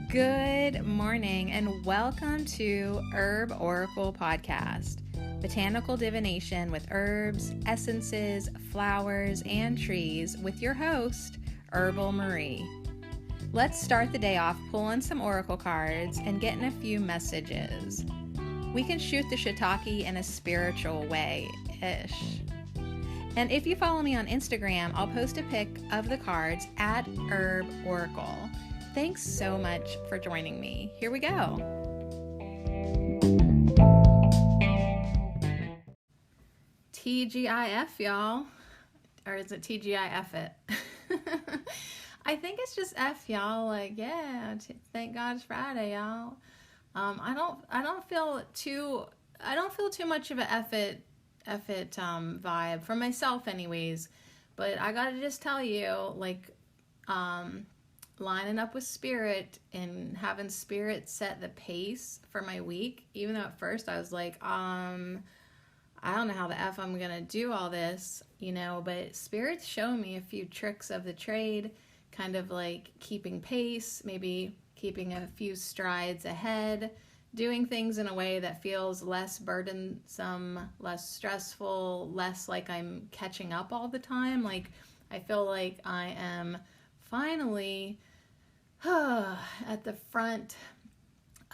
Good morning and welcome to Herb Oracle Podcast, botanical divination with herbs, essences, flowers, and trees with your host, Herbal Marie. Let's start the day off pulling some oracle cards and getting a few messages. We can shoot the shiitake in a spiritual way-ish. And if you follow me on Instagram, I'll post a pic of the cards at Herb Oracle. Thanks so much for joining me. Here we go. TGIF, y'all. Or is it TGIF it? I think it's just F, y'all. Like, yeah, thank God it's Friday, y'all. I don't feel too much of a F it vibe for myself anyways. But I gotta just tell you, like, lining up with spirit and having spirit set the pace for my week, even though at first I was like, I don't know how the F I'm gonna do all this, but spirit's showing me a few tricks of the trade, kind of like keeping pace, maybe keeping a few strides ahead, doing things in a way that feels less burdensome, less stressful, less like I'm catching up all the time. Like, I feel like I am finally at the front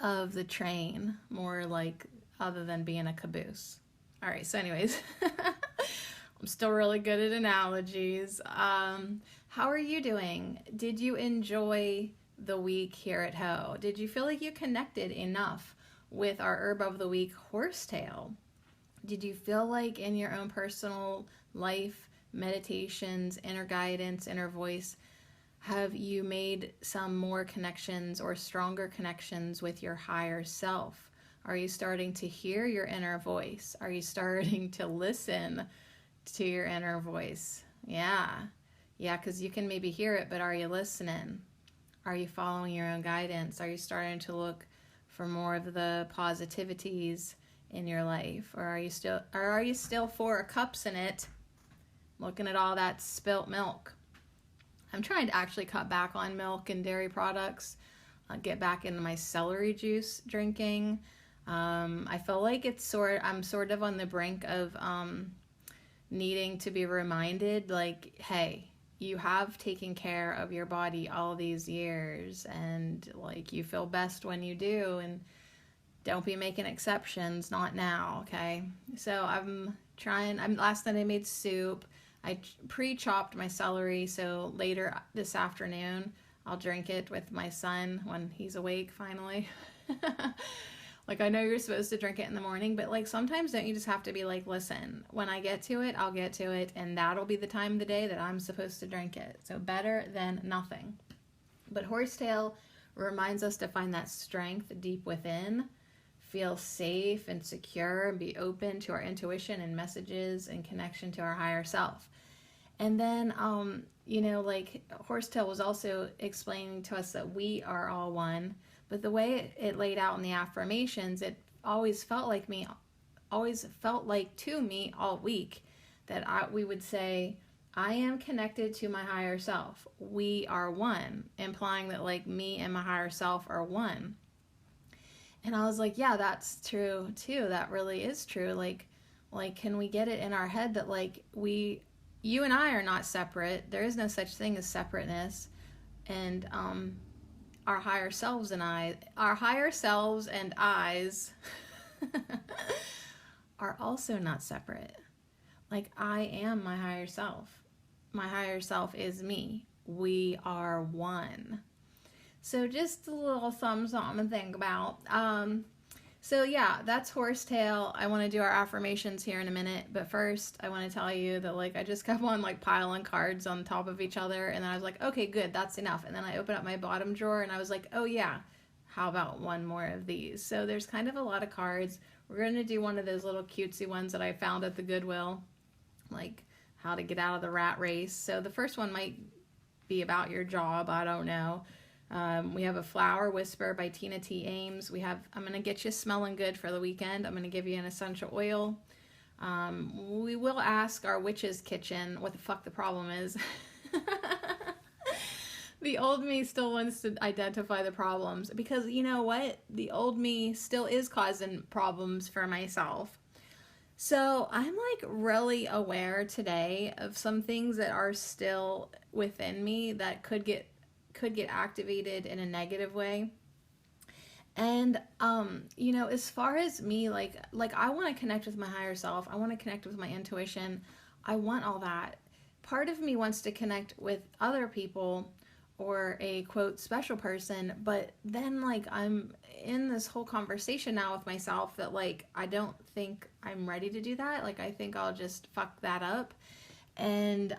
of the train, more like other than being a caboose. All right, so anyways, I'm still really good at analogies. How are you doing? Did you enjoy the week here at Ho? Did you feel like you connected enough with our herb of the week, horsetail? Did you feel like in your own personal life, meditations, inner guidance, inner voice, have you made some more connections or stronger connections with your higher self? Are you starting to hear your inner voice? Are you starting to listen to your inner voice? Yeah, because you can maybe hear it, but are you listening? Are you following your own guidance? Are you starting to look for more of the positivities in your life? Or are you still 4 cups in it, looking at all that spilt milk? I'm trying to actually cut back on milk and dairy products, get back into my celery juice drinking. I feel like I'm sort of on the brink of needing to be reminded, like, hey, you have taken care of your body all these years, and like, you feel best when you do, and don't be making exceptions, not now, okay? So last night I made soup. I pre-chopped my celery, so later this afternoon I'll drink it with my son when he's awake finally. Like, I know you're supposed to drink it in the morning, but like, sometimes don't you just have to be like, listen, when I get to it, I'll get to it, and that'll be the time of the day that I'm supposed to drink it. So better than nothing. But horsetail reminds us to find that strength deep within, feel safe and secure, and be open to our intuition and messages and connection to our higher self. And then, like, horsetail was also explaining to us that we are all one. But the way it laid out in the affirmations, it always felt like to me all week that we would say, I am connected to my higher self. We are one, implying that like me and my higher self are one. And I was like, yeah, that's true too. That really is true. Like, can we get it in our head that like you and I are not separate. There is no such thing as separateness. And, our higher selves and eyes are also not separate. Like, I am my higher self. My higher self is me. We are one. So just a little something to think about. So yeah, that's horsetail. I want to do our affirmations here in a minute, but first I want to tell you that like, I just kept on like piling cards on top of each other, and then I was like, okay, good, that's enough. And then I opened up my bottom drawer and I was like, oh yeah, how about one more of these? So there's kind of a lot of cards. We're going to do one of those little cutesy ones that I found at the Goodwill, like how to get out of the rat race. So the first one might be about your job, I don't know. We have a flower whisper by Tina T. Ames. I'm going to get you smelling good for the weekend. I'm going to give you an essential oil. We will ask our witch's kitchen what the fuck the problem is. The old me still wants to identify the problems because you know what? The old me still is causing problems for myself. So I'm like really aware today of some things that are still within me that could get activated in a negative way. And you know, as far as me, like I want to connect with my higher self. I want to connect with my intuition. I want all that. Part of me wants to connect with other people or a quote special person, but then like I'm in this whole conversation now with myself that like I don't think I'm ready to do that. Like I think I'll just fuck that up and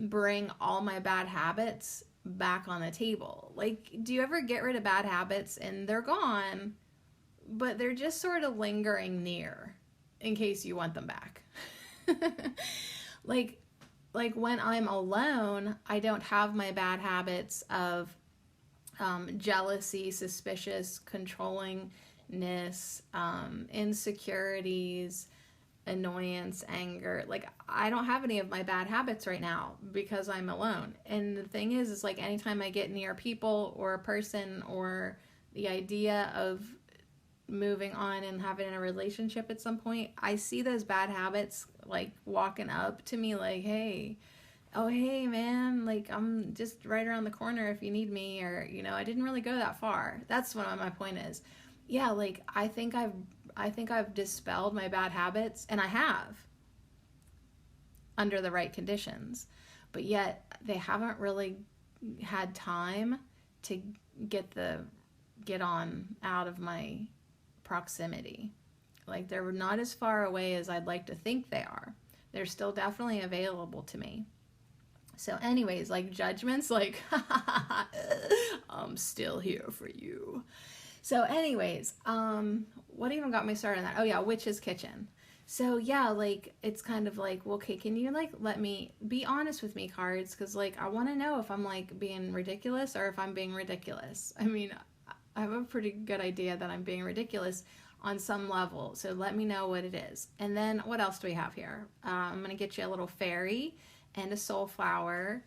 bring all my bad habits back on the table. Like, do you ever get rid of bad habits and they're gone, but they're just sort of lingering near in case you want them back? like when I'm alone, I don't have my bad habits of jealousy, suspicious, controllingness, insecurities, annoyance, anger. Like I don't have any of my bad habits right now because I'm alone. And the thing is like anytime I get near people or a person or the idea of moving on and having a relationship at some point, I see those bad habits like walking up to me like, hey, oh hey man, like I'm just right around the corner if you need me, or you know, I didn't really go that far. That's what my point is. Yeah, like I think I've dispelled my bad habits, and I have under the right conditions, but yet they haven't really had time to get on out of my proximity. Like they're not as far away as I'd like to think they are. They're still definitely available to me. So anyways, like judgments, like I'm still here for you. So anyways, what even got me started on that? Oh yeah, Witch's Kitchen. So yeah, like it's kind of like, well, okay, can you like let me be honest with me, cards? Because like I want to know if I'm like being ridiculous or if I'm being ridiculous. I mean, I have a pretty good idea that I'm being ridiculous on some level. So let me know what it is. And then what else do we have here? I'm going to get you a little fairy and a soul flower.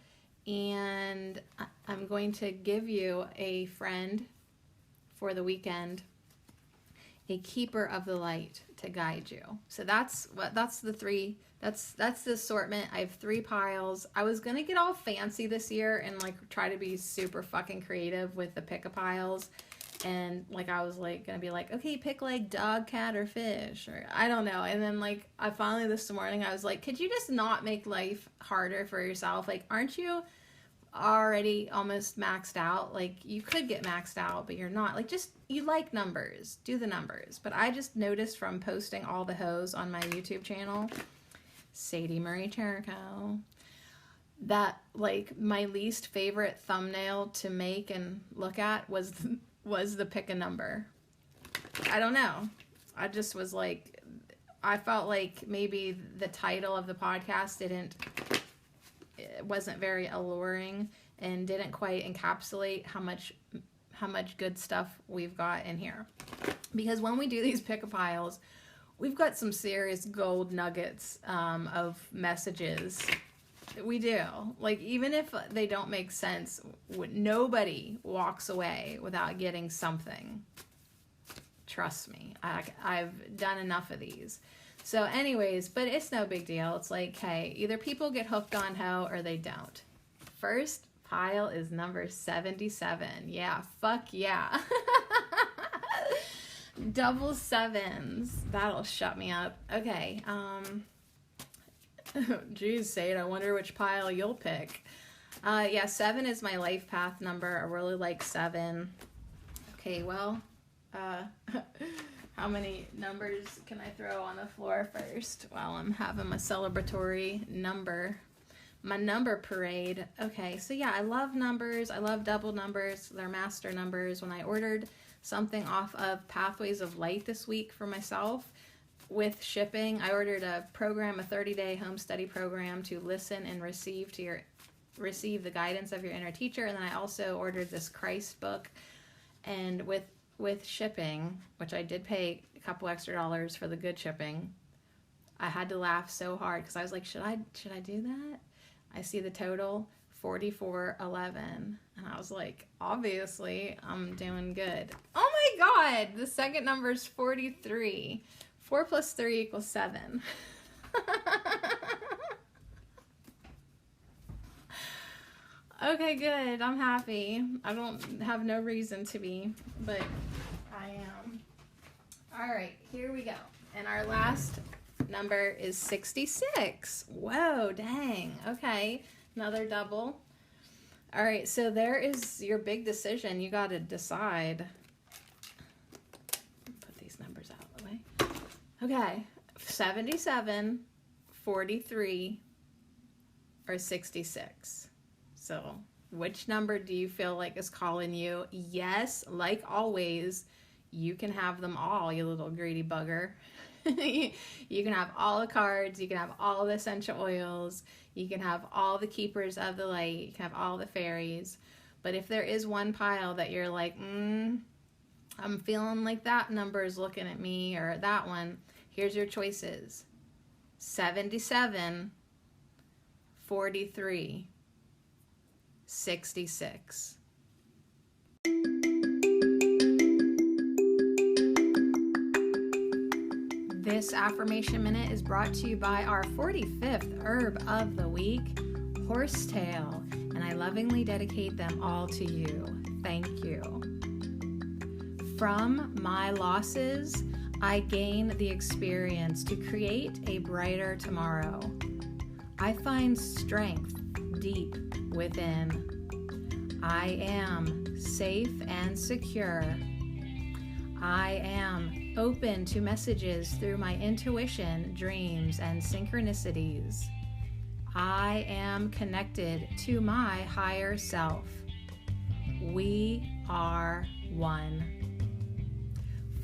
And I'm going to give you a friend for the weekend, a keeper of the light to guide you. So that's the assortment. I have 3 piles. I was going to get all fancy this year and like try to be super fucking creative with the pick-a-piles. And like I was like gonna be like, okay, pick like dog, cat, or fish, or I don't know. And then like I finally this morning I was like, could you just not make life harder for yourself? Like, aren't you already almost maxed out? Like you could get maxed out, but you're not. Like just you like numbers, do the numbers. But I just noticed from posting all the hoes on my YouTube channel, Sadie Marie Cherico, that like my least favorite thumbnail to make and look at was the pick a number. I don't know. I just was like, I felt like maybe the title of the podcast it wasn't very alluring and didn't quite encapsulate how much good stuff we've got in here. Because when we do these pick-a-piles, we've got some serious gold nuggets of messages. We do. Like, even if they don't make sense, nobody walks away without getting something. Trust me. I've done enough of these. So anyways, but it's no big deal. It's like, hey, either people get hooked on hoe or they don't. First pile is number 77. Yeah, fuck yeah. Double sevens. That'll shut me up. Okay, geez, Sade, I wonder which pile you'll pick. Yeah, 7 is my life path number. I really like 7. Okay, well, how many numbers can I throw on the floor first while I'm having my celebratory my number parade? Okay, so yeah, I love numbers. I love double numbers. They're master numbers. When I ordered something off of Pathways of Light this week for myself, with shipping, I ordered a 30-day home study program to listen and receive the guidance of your inner teacher. And then I also ordered this Christ book, and with shipping, which I did pay a couple extra dollars for the good shipping, I had to laugh so hard because I was like, should I do that? I see the total, 4411. And I was like, obviously, I'm doing good. Oh my God, the second number is 43. 4 plus 3 equals 7. Okay, good. I'm happy. I don't have no reason to be, but I am. All right, here we go. And our last number is 66. Whoa, dang. Okay, another double. All right, so there is your big decision. You got to decide. Put these numbers out of the way. Okay, 77, 43, or 66. So which number do you feel like is calling you? Yes, like always, you can have them all, you little greedy bugger. You can have all the cards, you can have all the essential oils, you can have all the keepers of the light, you can have all the fairies. But if there is one pile that you're like, I'm feeling like that number is looking at me, or that one, here's your choices. 77, 43, 66. This affirmation minute is brought to you by our 45th herb of the week, horsetail, and I lovingly dedicate them all to you. Thank you. From my losses, I gain the experience to create a brighter tomorrow. I find strength deep within. I am safe and secure. I am open to messages through my intuition, dreams, and synchronicities. I am connected to my higher self. We are one.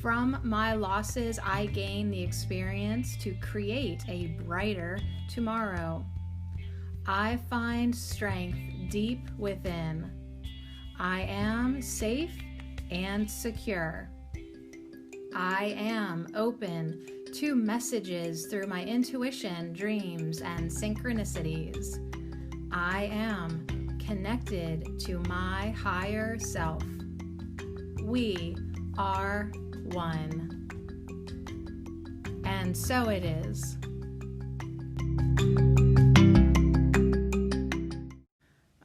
From my losses, I gain the experience to create a brighter tomorrow. I find strength deep within. I am safe and secure. I am open to messages through my intuition, dreams, and synchronicities. I am connected to my higher self. We are one. And so it is.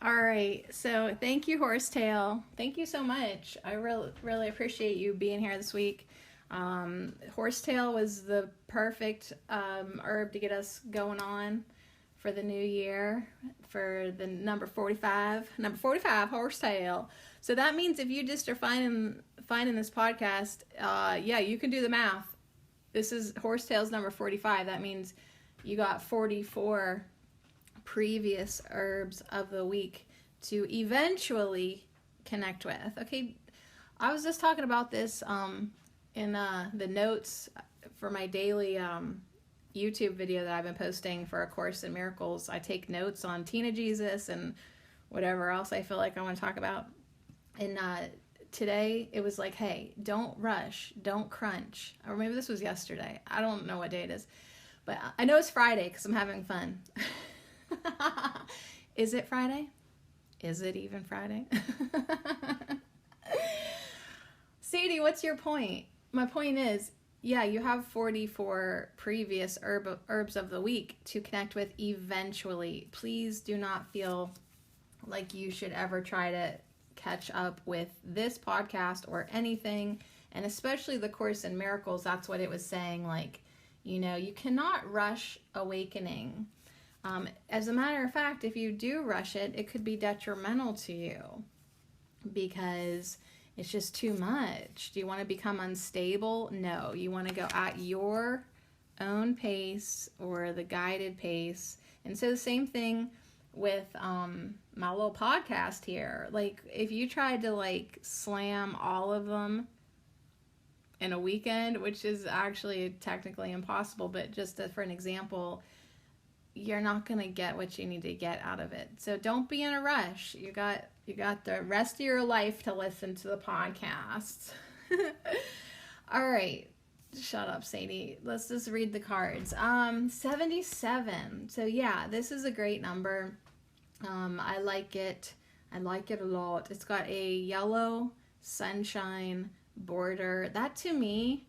All right, so thank you, Horsetail. Thank you so much. I really appreciate you being here this week. Horsetail was the perfect herb to get us going on for the new year, for the number 45. Number 45, Horsetail. So that means if you just are finding this podcast, yeah, you can do the math. This is Horsetail's number 45. That means you got 44 previous herbs of the week to eventually connect with. Okay, I was just talking about this in the notes for my daily YouTube video that I've been posting for A Course in Miracles. I take notes on Tina Jesus and whatever else I feel like I want to talk about. And today it was like, hey, don't rush, don't crunch. Or maybe this was yesterday. I don't know what day it is. But I know it's Friday because I'm having fun. Is it Friday? Is it even Friday? Sadie, what's your point? My point is, yeah, you have 44 previous herbs of the week to connect with eventually. Please do not feel like you should ever try to catch up with this podcast or anything, and especially the Course in Miracles. That's what it was saying, like, you know, you cannot rush awakening. As a matter of fact, if you do rush it, it could be detrimental to you because it's just too much. Do you want to become unstable? No. You want to go at your own pace or the guided pace. And so the same thing with my little podcast here. Like, if you tried to, like, slam all of them in a weekend, which is actually technically impossible, but just for an example, you're not going to get what you need to get out of it. So don't be in a rush. You got the rest of your life to listen to the podcasts. All right. Shut up, Sadie. Let's just read the cards. 77. So yeah, this is a great number. I like it. I like it a lot. It's got a yellow sunshine border. That to me,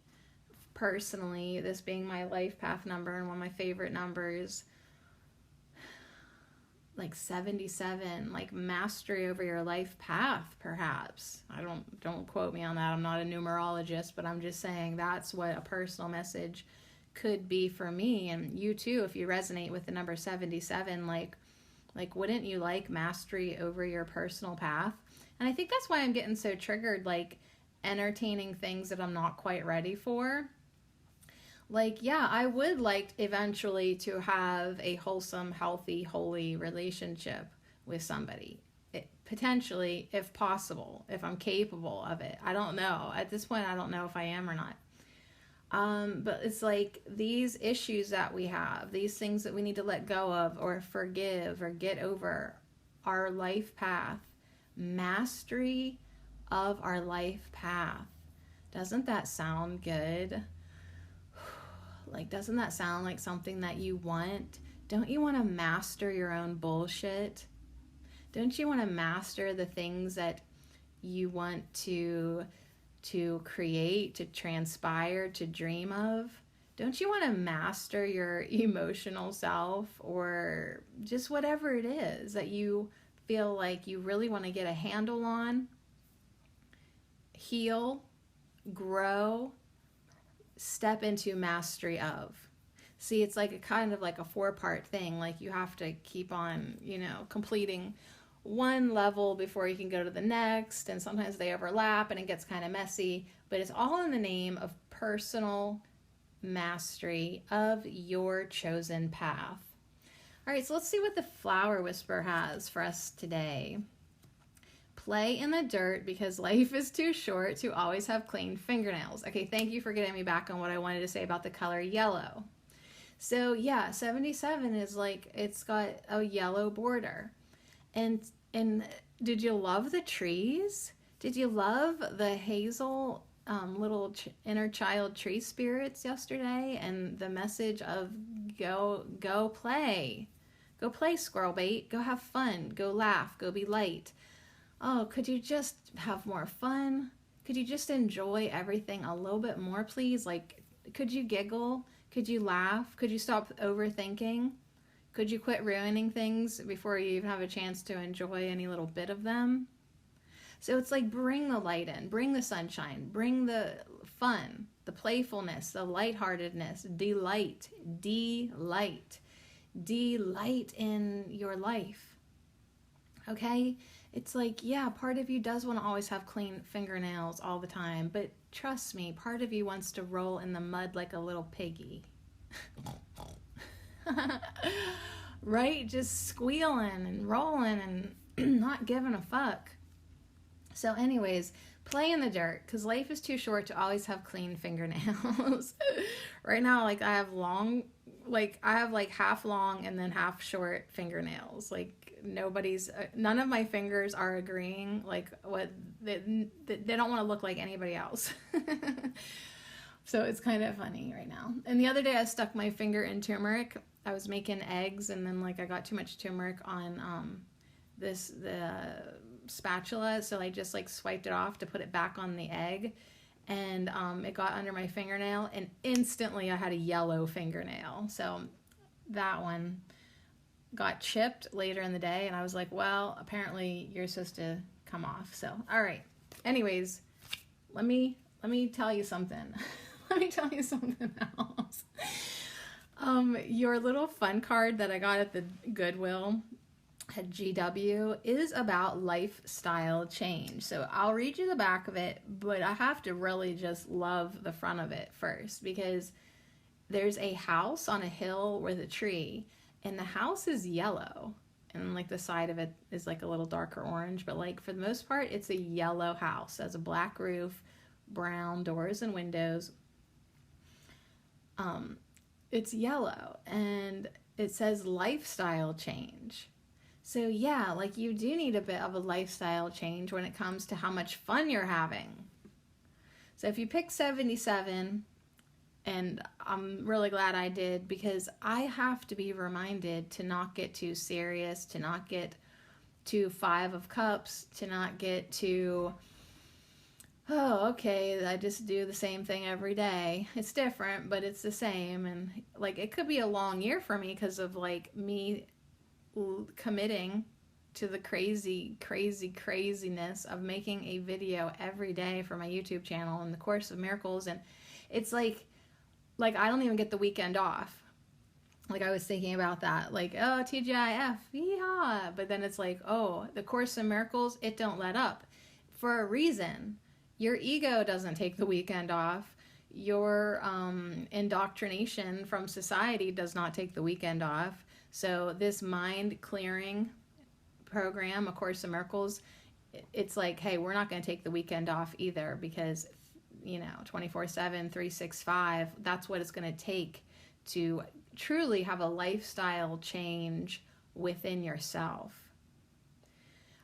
personally, this being my life path number and one of my favorite numbers, like 77, like mastery over your life path, perhaps. Don't quote me on that. I'm not a numerologist, but I'm just saying that's what a personal message could be for me. And you too, if you resonate with the number 77, like wouldn't you like mastery over your personal path? And I think that's why I'm getting so triggered, like entertaining things that I'm not quite ready for. Like, yeah, I would like eventually to have a wholesome, healthy, holy relationship with somebody. Potentially, if possible, if I'm capable of it. I don't know. At this point, I don't know if I am or not. But it's like these issues that we have, these things that we need to let go of or forgive or get over, our life path, mastery of our life path. Doesn't that sound good? Like, doesn't that sound like something that you want? Don't you want to master your own bullshit? Don't you want to master the things that you want to create, to transpire, to dream of? Don't you want to master your emotional self, or just whatever it is that you feel like you really want to get a handle on, heal, grow, step into mastery of? See, it's like a kind of like a 4-part thing. Like you have to keep on, completing one level before you can go to the next, and sometimes they overlap and it gets kind of messy, but it's all in the name of personal mastery of your chosen path. All right, so let's see what the Flower Whisperer has for us today. Play in the dirt because life is too short to always have clean fingernails. Okay, thank you for getting me back on what I wanted to say about the color yellow. So yeah, 77 is like, it's got a yellow border. And did you love the trees? Did you love the hazel little inner child tree spirits yesterday? And the message of go play. Go play, squirrel bait. Go have fun. Go laugh. Go be light. Oh, could you just have more fun? Could you just enjoy everything a little bit more, please? Like, could you giggle? Could you laugh? Could you stop overthinking? Could you quit ruining things before you even have a chance to enjoy any little bit of them? So it's like, bring the light in, bring the sunshine, bring the fun, the playfulness, the lightheartedness, delight in your life. Okay? It's like, yeah, part of you does want to always have clean fingernails all the time, but trust me, part of you wants to roll in the mud like a little piggy. Right? Just squealing and rolling and not giving a fuck. So anyways, play in the dirt because life is too short to always have clean fingernails. Right now, like I have half long and then half short fingernails. Like none of my fingers are agreeing. Like what they don't want to look like anybody else. So it's kind of funny right now. And the other day I stuck my finger in turmeric. I was making eggs and then like I got too much turmeric on the spatula, so I just like swiped it off to put it back on the egg, and it got under my fingernail and instantly I had a yellow fingernail. So that one got chipped later in the day and I was like, well, apparently you're supposed to come off. So all right, anyways, let me tell you something. Let me tell you something else. Your little fun card that I got at the Goodwill at GW is about lifestyle change. So I'll read you the back of it, but I have to really just love the front of it first, because there's a house on a hill with a tree, and the house is yellow, and like the side of it is like a little darker orange, but like for the most part it's a yellow house. It has a black roof, brown doors and windows. It's yellow and it says lifestyle change. So yeah, like you do need a bit of a lifestyle change when it comes to how much fun you're having. So if you pick 77, And I'm really glad I did, because I have to be reminded to not get too serious, to not get to 5 of Cups, to not get to, oh, okay, I just do the same thing every day. It's different, but it's the same. And like, it could be a long year for me because of like me committing to the craziness of making a video every day for my YouTube channel and the Course of Miracles. And it's like I don't even get the weekend off. Like, I was thinking about that, like, oh, TGIF, yeehaw. But then it's like, oh, the Course in Miracles, it don't let up for a reason. Your ego doesn't take the weekend off. Your indoctrination from society does not take the weekend off. So this mind clearing program, A Course in Miracles, it's like, hey, we're not going to take the weekend off either, because 24/7, 365, that's what it's going to take to truly have a lifestyle change within yourself.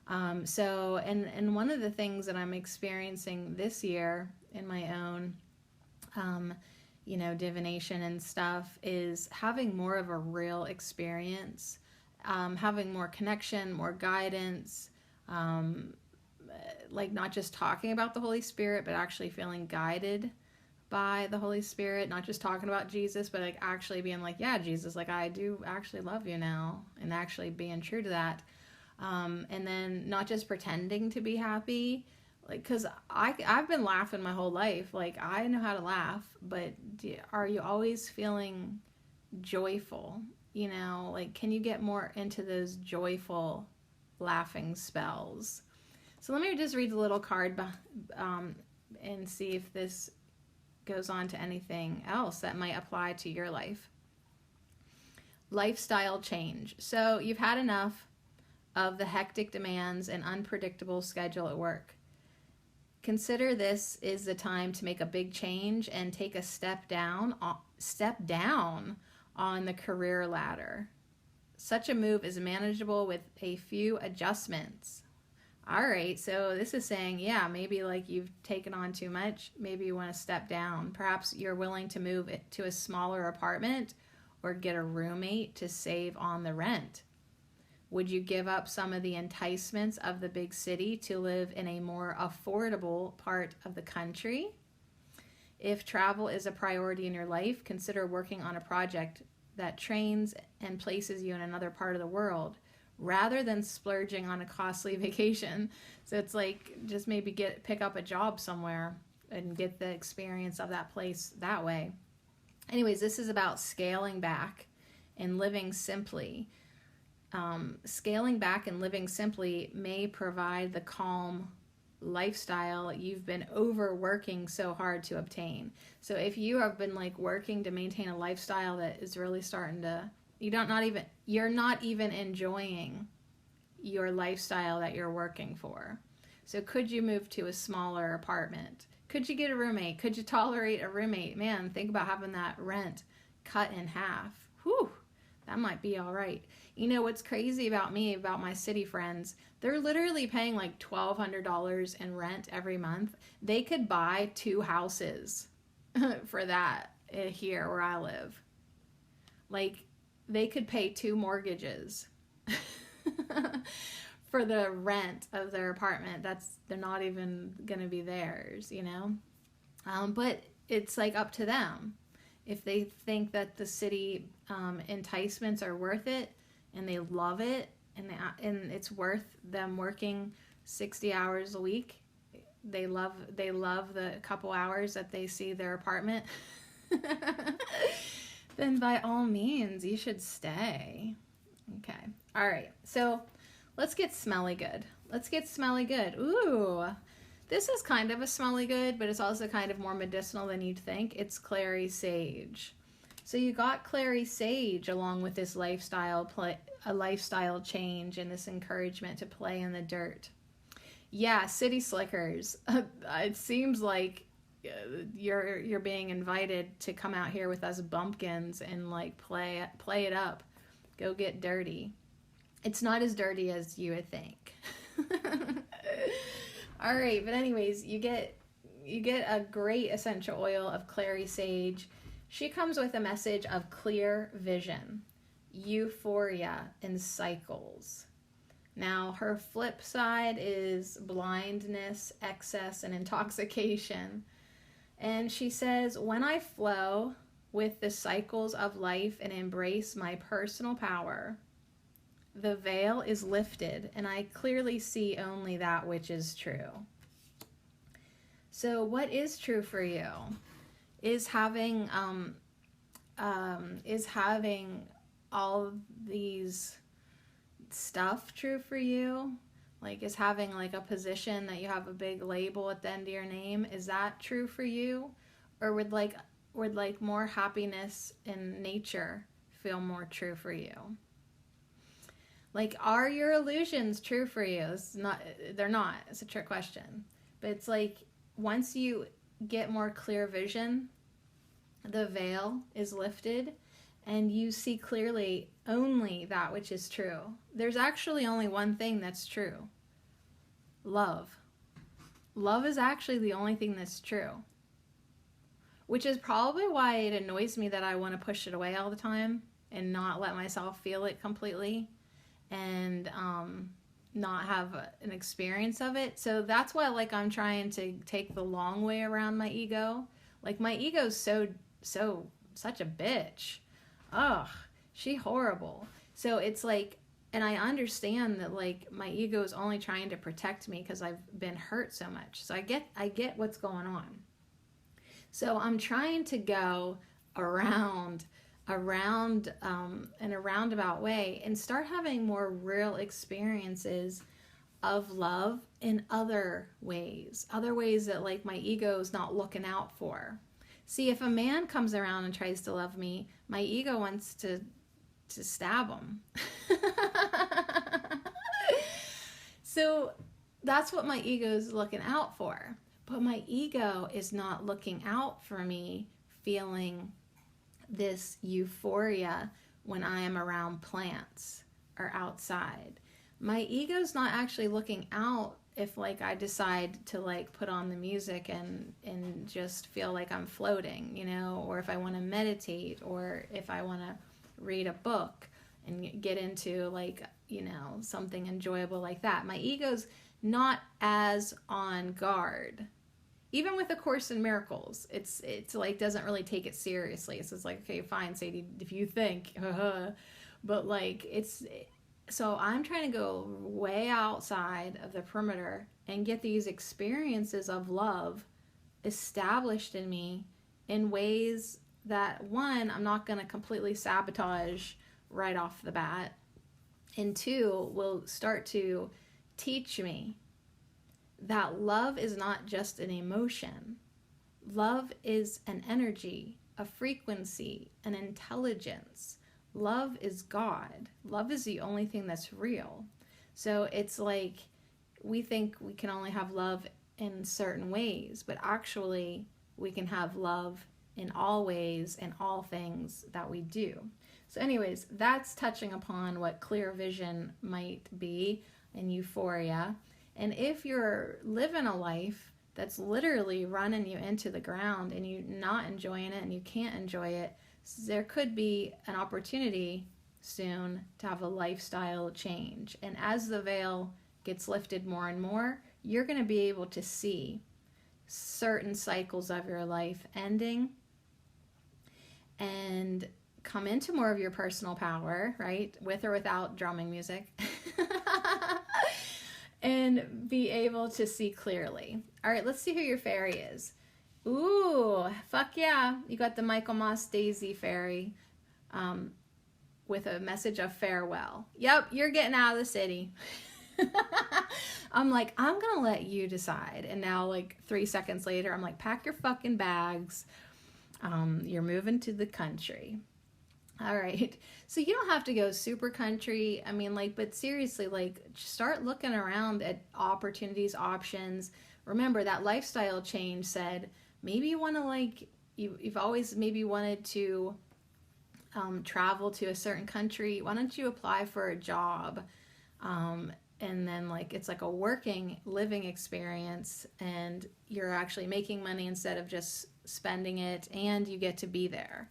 And one of the things that I'm experiencing this year in my own, divination and stuff, is having more of a real experience, having more connection, more guidance, like not just talking about the Holy Spirit, but actually feeling guided by the Holy Spirit, not just talking about Jesus, but like actually being like, yeah, Jesus, like I do actually love you now, and actually being true to that. And then not just pretending to be happy, like, cause I've been laughing my whole life. Like, I know how to laugh, but are you always feeling joyful? Like, can you get more into those joyful laughing spells? So let me just read the little card and see if this goes on to anything else that might apply to your life. Lifestyle change. So you've had enough of the hectic demands and unpredictable schedule at work. Consider this is the time to make a big change and take a step down on the career ladder. Such a move is manageable with a few adjustments. All right, so this is saying, yeah, maybe like you've taken on too much. Maybe you want to step down. Perhaps you're willing to move it to a smaller apartment or get a roommate to save on the rent. Would you give up some of the enticements of the big city to live in a more affordable part of the country? If travel is a priority in your life, consider working on a project that trains and places you in another part of the world, rather than splurging on a costly vacation. So it's like, just maybe pick up a job somewhere and get the experience of that place that way. Anyways, this is about scaling back and living simply. Scaling back and living simply may provide the calm lifestyle you've been overworking so hard to obtain. So if you have been like working to maintain a lifestyle that is really starting to, you're not even enjoying your lifestyle that you're working for. So could you move to a smaller apartment? Could you get a roommate? Could you tolerate a roommate? Man, think about having that rent cut in half. Whew, that might be all right. What's crazy about my city friends, they're literally paying like $1,200 in rent every month. They could buy 2 houses for that here where I live. Like, they could pay 2 mortgages for the rent of their apartment. They're not even going to be theirs, but it's like up to them. If they think that the city enticements are worth it, and they love it, and it's worth them working 60 hours a week, they love the couple hours that they see their apartment, then by all means, you should stay. Okay. All right. So let's get smelly good. Ooh, this is kind of a smelly good, but it's also kind of more medicinal than you'd think. It's clary sage. So you got clary sage along with this lifestyle change and this encouragement to play in the dirt. Yeah, city slickers. It seems like you're being invited to come out here with us bumpkins and like play it up. Go get dirty. It's not as dirty as you would think. All right, but anyways, you get a great essential oil of clary sage. She comes with a message of clear vision, euphoria, and cycles. Now, her flip side is blindness, excess, and intoxication. And she says, when I flow with the cycles of life and embrace my personal power, the veil is lifted, and I clearly see only that which is true. So what is true for you? Is having all these stuff true for you? Like, is having like a position that you have a big label at the end of your name, is that true for you? Or would more happiness in nature feel more true for you? Like, are your illusions true for you? They're not. It's a trick question. But it's like, once you get more clear vision, the veil is lifted and you see clearly only that which is true. There's actually only one thing that's true. Love. Love is actually the only thing that's true. Which is probably why it annoys me that I want to push it away all the time and not let myself feel it completely and not have an experience of it. So that's why, like, I'm trying to take the long way around my ego. Like, my ego's such a bitch. Ugh, she horrible. So it's like, and I understand that, like, my ego is only trying to protect me because I've been hurt so much. So I get what's going on. So I'm trying to go around in a roundabout way and start having more real experiences of love in other ways that, like, my ego's not looking out for. See, if a man comes around and tries to love me, my ego wants to stab him. So that's what my ego is looking out for. But my ego is not looking out for me feeling this euphoria when I am around plants or outside. My ego's not actually looking out if, like, I decide to, like, put on the music and just feel like I'm floating, you know, or if I want to meditate, or if I want to read a book and get into, like, you know, something enjoyable like that. My ego's not as on guard. Even with A Course in Miracles, it's like, doesn't really take it seriously. So it's like, okay, fine, Sadie, if you think, but like, so I'm trying to go way outside of the perimeter and get these experiences of love established in me in ways that, one, I'm not going to completely sabotage right off the bat, and two, will start to teach me that love is not just an emotion. Love is an energy, a frequency, an intelligence. Love is God. Love is the only thing that's real. So it's like, we think we can only have love in certain ways, but actually we can have love in all ways and all things that we do. So anyways, that's touching upon what clear vision might be and euphoria. And if you're living a life that's literally running you into the ground and you're not enjoying it and you can't enjoy it, there could be an opportunity soon to have a lifestyle change. And as the veil gets lifted more and more, you're going to be able to see certain cycles of your life ending and come into more of your personal power, right? With or without drumming music. And be able to see clearly. All right, let's see who your fairy is. Ooh, fuck yeah. You got the Michael Moss Daisy fairy with a message of farewell. Yep, you're getting out of the city. I'm like, I'm going to let you decide. And now, like, 3 seconds later, I'm like, pack your fucking bags. You're moving to the country. All right. So you don't have to go super country. I mean, like, but seriously, like, start looking around at opportunities, options. Remember, that lifestyle change said, maybe you want to, like, you've always maybe wanted to travel to a certain country. Why don't you apply for a job? And then, like, it's like a living experience, and you're actually making money instead of just spending it, and you get to be there.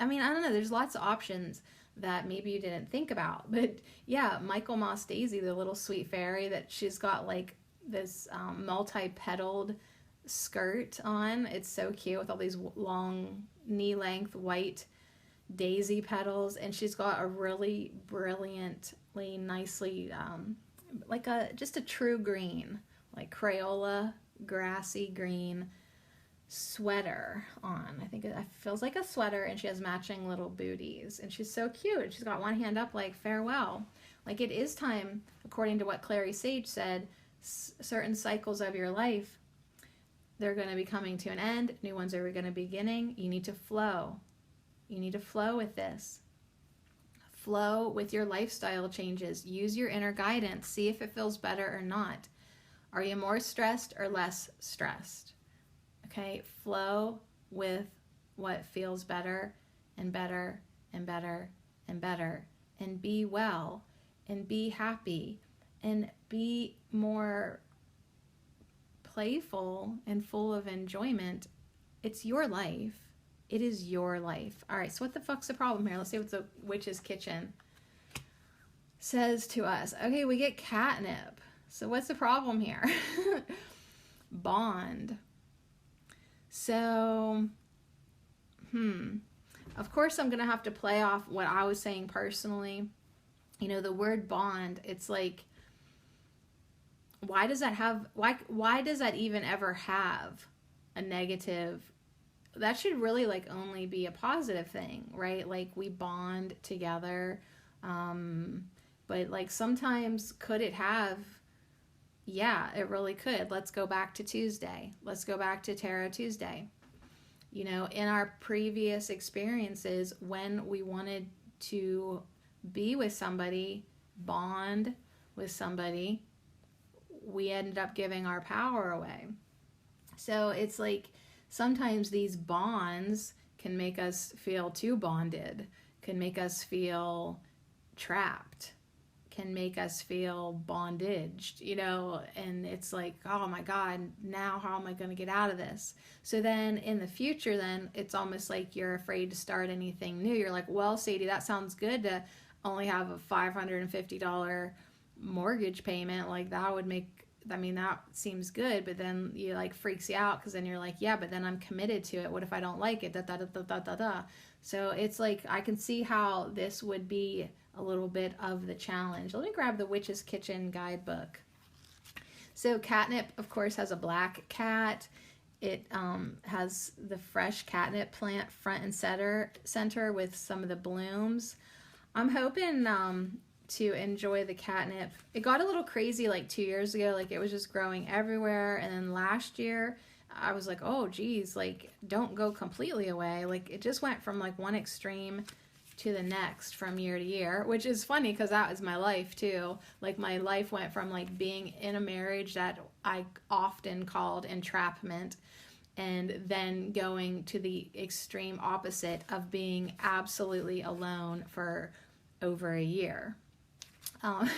I mean, I don't know, there's lots of options that maybe you didn't think about. But yeah, Michael Moss Daisy, the little sweet fairy, that she's got like this multi-petaled skirt on. It's so cute with all these long knee-length white daisy petals, and she's got a really brilliantly nicely like just a true green, like Crayola grassy green sweater on. I think it feels like a sweater, and she has matching little booties, and she's so cute. She's got one hand up like farewell. Like, it is time, according to what Clary Sage said, certain cycles of your life, they're going to be coming to an end, new ones are going to be beginning. You need to flow. You need to flow with this. Flow with your lifestyle changes. Use your inner guidance. See if it feels better or not. Are you more stressed or less stressed? Okay, flow with what feels better and better and better and better. And be well and be happy and be more playful and full of enjoyment. It's your life. It is your life. All right, so what the fuck's the problem here? Let's see what the Witch's Kitchen says to us. Okay, we get catnip. So what's the problem here? Bond. So, of course I'm going to have to play off what I was saying personally. You know, the word bond, it's like, why does that even ever have a negative? That should really like only be a positive thing, right? Like, we bond together. But like, sometimes could it have? Yeah, it really could. Let's go back to Tuesday. Let's go back to Tarot Tuesday. You know, in our previous experiences, when we wanted to be with somebody, bond with somebody, we ended up giving our power away. So it's like, sometimes these bonds can make us feel too bonded, can make us feel trapped, can make us feel bondaged, you know, and it's like, oh my God, now how am I going to get out of this? So then in the future, then it's almost like you're afraid to start anything new. You're like, well, Sadie, that sounds good to only have a $550 mortgage payment. Like, that would make, I mean, that seems good, but then you like freaks you out, because then you're like, yeah, but then I'm committed to it. What if I don't like it? Da, da, da, da, da, da, da. So it's like, I can see how this would be a little bit of the challenge. Let me grab the Witch's Kitchen guidebook. So catnip, of course, has a black cat. It has the fresh catnip plant front and center with some of the blooms. I'm hoping to enjoy the catnip. It got a little crazy like 2 years ago. Like, it was just growing everywhere. And then last year, I was like, oh, geez, like, don't go completely away. Like, it just went from like one extreme to the next from year to year, which is funny because that was my life too. Like, my life went from like being in a marriage that I often called entrapment, and then going to the extreme opposite of being absolutely alone for over a year.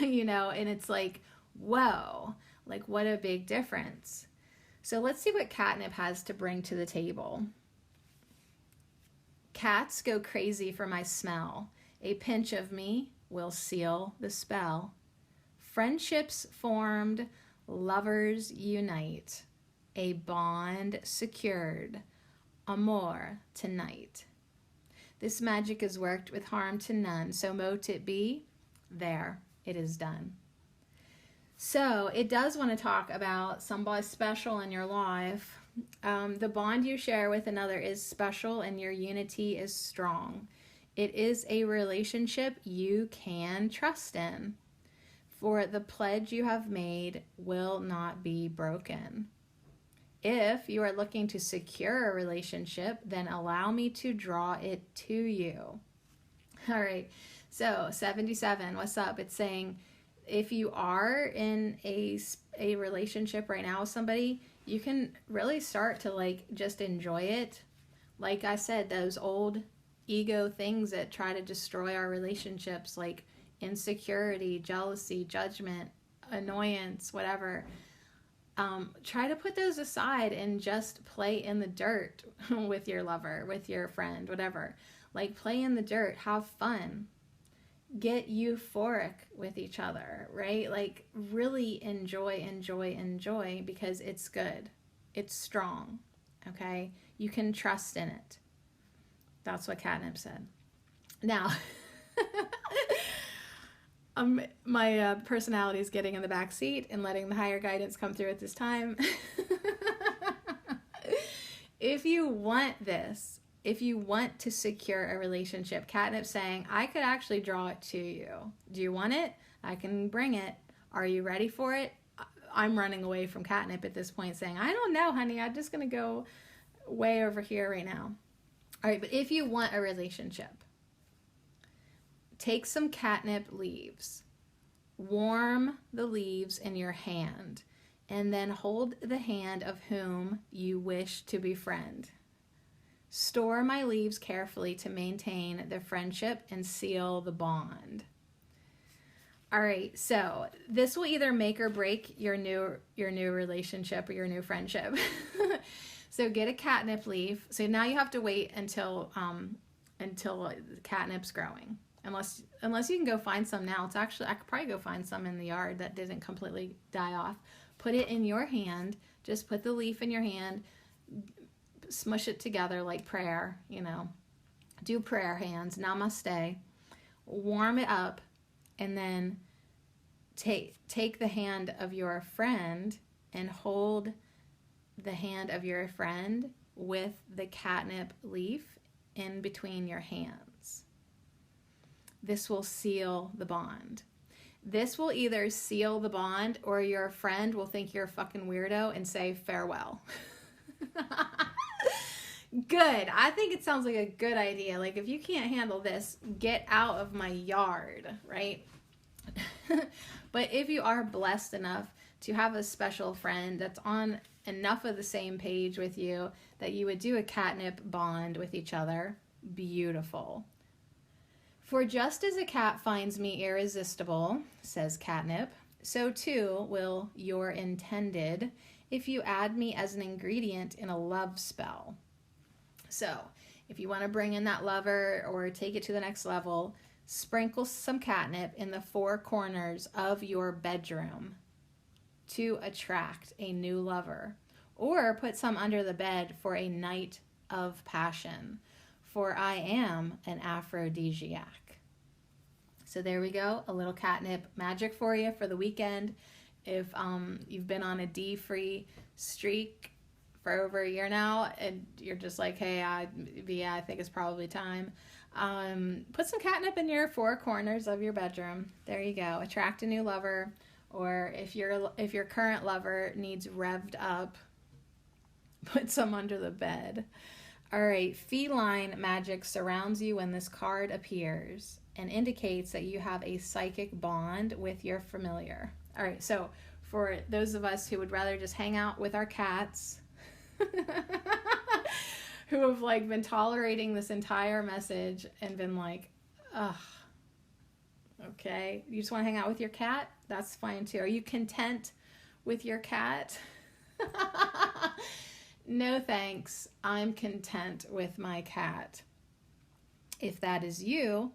You know, and it's like, whoa, like, what a big difference. So let's see what catnip has to bring to the table. Cats go crazy for my smell. A pinch of me will seal the spell. Friendships formed, lovers unite. A bond secured, amour tonight. This magic is worked with harm to none, so mote it be, there, it is done. So it does want to talk about somebody special in your life. The bond you share with another is special, and your unity is strong. It is a relationship you can trust in, for the pledge you have made will not be broken. If you are looking to secure a relationship, then allow me to draw it to you. All right, so 77, what's up? It's saying, if you are in a relationship right now with somebody, you can really start to like just enjoy it. Like I said, those old ego things that try to destroy our relationships, like insecurity, jealousy, judgment, annoyance, whatever. try to put those aside and just play in the dirt with your lover, with your friend, whatever. Like, play in the dirt, have fun, get euphoric with each other, right? Like, really enjoy, because it's good. It's strong, okay? You can trust in it. That's what Catnip said. Now, my personality is getting in the back seat and letting the higher guidance come through at this time. If you want this, if you want to secure a relationship, Catnip's saying, I could actually draw it to you. Do you want it? I can bring it. Are you ready for it? I'm running away from Catnip at this point, saying, I don't know, honey. I'm just going to go way over here right now. All right, but if you want a relationship, take some catnip leaves, warm the leaves in your hand, and then hold the hand of whom you wish to befriend. Store my leaves carefully to maintain the friendship and seal the bond. All right, so this will either make or break your new relationship or your new friendship. So get a catnip leaf. So now you have to wait until catnip's growing. Unless you can go find some now. It's actually, I could probably go find some in the yard that didn't completely die off. Put it in your hand. Just put the leaf in your hand. Smush it together like prayer, Do prayer hands. Namaste. Warm it up. And then take the hand of your friend and hold the hand of your friend with the catnip leaf in between your hands. This will seal the bond. This will either seal the bond or your friend will think you're a fucking weirdo and say farewell. Good. I think it sounds like a good idea. Like, if you can't handle this, get out of my yard, right? But if you are blessed enough to have a special friend that's on enough of the same page with you that you would do a catnip bond with each other, beautiful. For just as a cat finds me irresistible, says Catnip, so too will your intended if you add me as an ingredient in a love spell. So, if you want to bring in that lover or take it to the next level, sprinkle some catnip in the four corners of your bedroom to attract a new lover, or put some under the bed for a night of passion, for I am an aphrodisiac. So there we go, a little catnip magic for you for the weekend. If you've been on a D-free streak for over a year now and you're just like, hey, I think it's probably time, put some catnip in your four corners of your bedroom. There you go. Attract a new lover. Or if your current lover needs revved up, put some under the bed. All right, feline magic surrounds you when this card appears and indicates that you have a psychic bond with your familiar. All right, so for those of us who would rather just hang out with our cats, who have like been tolerating this entire message and been like, ugh, okay, you just want to hang out with your cat? That's fine too. Are you content with your cat? No thanks. I'm content with my cat. If that is you,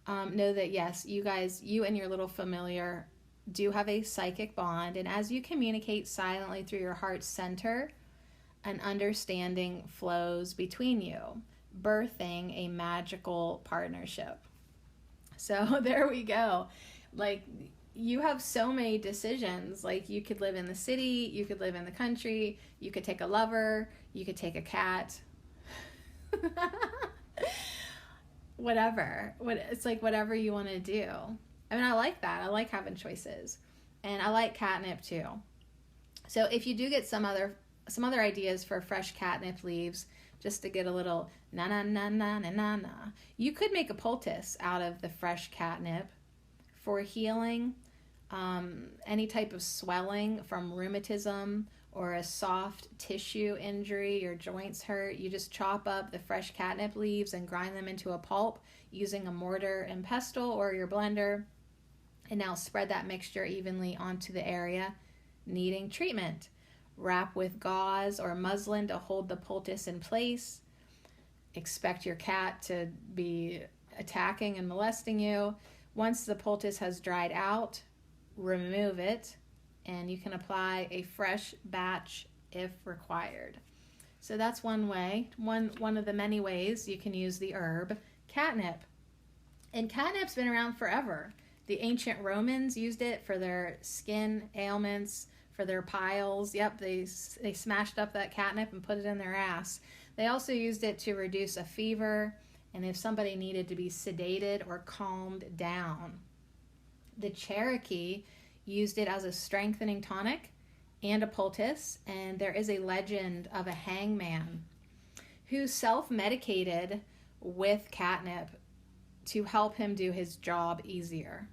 know that yes, you and your little familiar do have a psychic bond, and as you communicate silently through your heart center, an understanding flows between you, birthing a magical partnership. So there we go. Like, you have so many decisions. Like, you could live in the city, you could live in the country, you could take a lover, you could take a cat. Whatever. It's like whatever you want to do. I mean, I like that. I like having choices. And I like catnip too. So if you do get some other ideas for fresh catnip leaves, just to get a little na-na-na-na-na-na-na, you could make a poultice out of the fresh catnip for healing any type of swelling from rheumatism or a soft tissue injury, your joints hurt. You just chop up the fresh catnip leaves and grind them into a pulp using a mortar and pestle or your blender, and now spread that mixture evenly onto the area needing treatment. Wrap with gauze or muslin to hold the poultice in place. Expect your cat to be attacking and molesting you. Once the poultice has dried out, remove it, and you can apply a fresh batch if required. So that's one way, one of the many ways you can use the herb catnip. And catnip's been around forever. The ancient Romans used it for their skin ailments, for their piles. Yep, they smashed up that catnip and put it in their ass. They also used it to reduce a fever and if somebody needed to be sedated or calmed down. The Cherokee used it as a strengthening tonic and a poultice, and there is a legend of a hangman who self-medicated with catnip to help him do his job easier.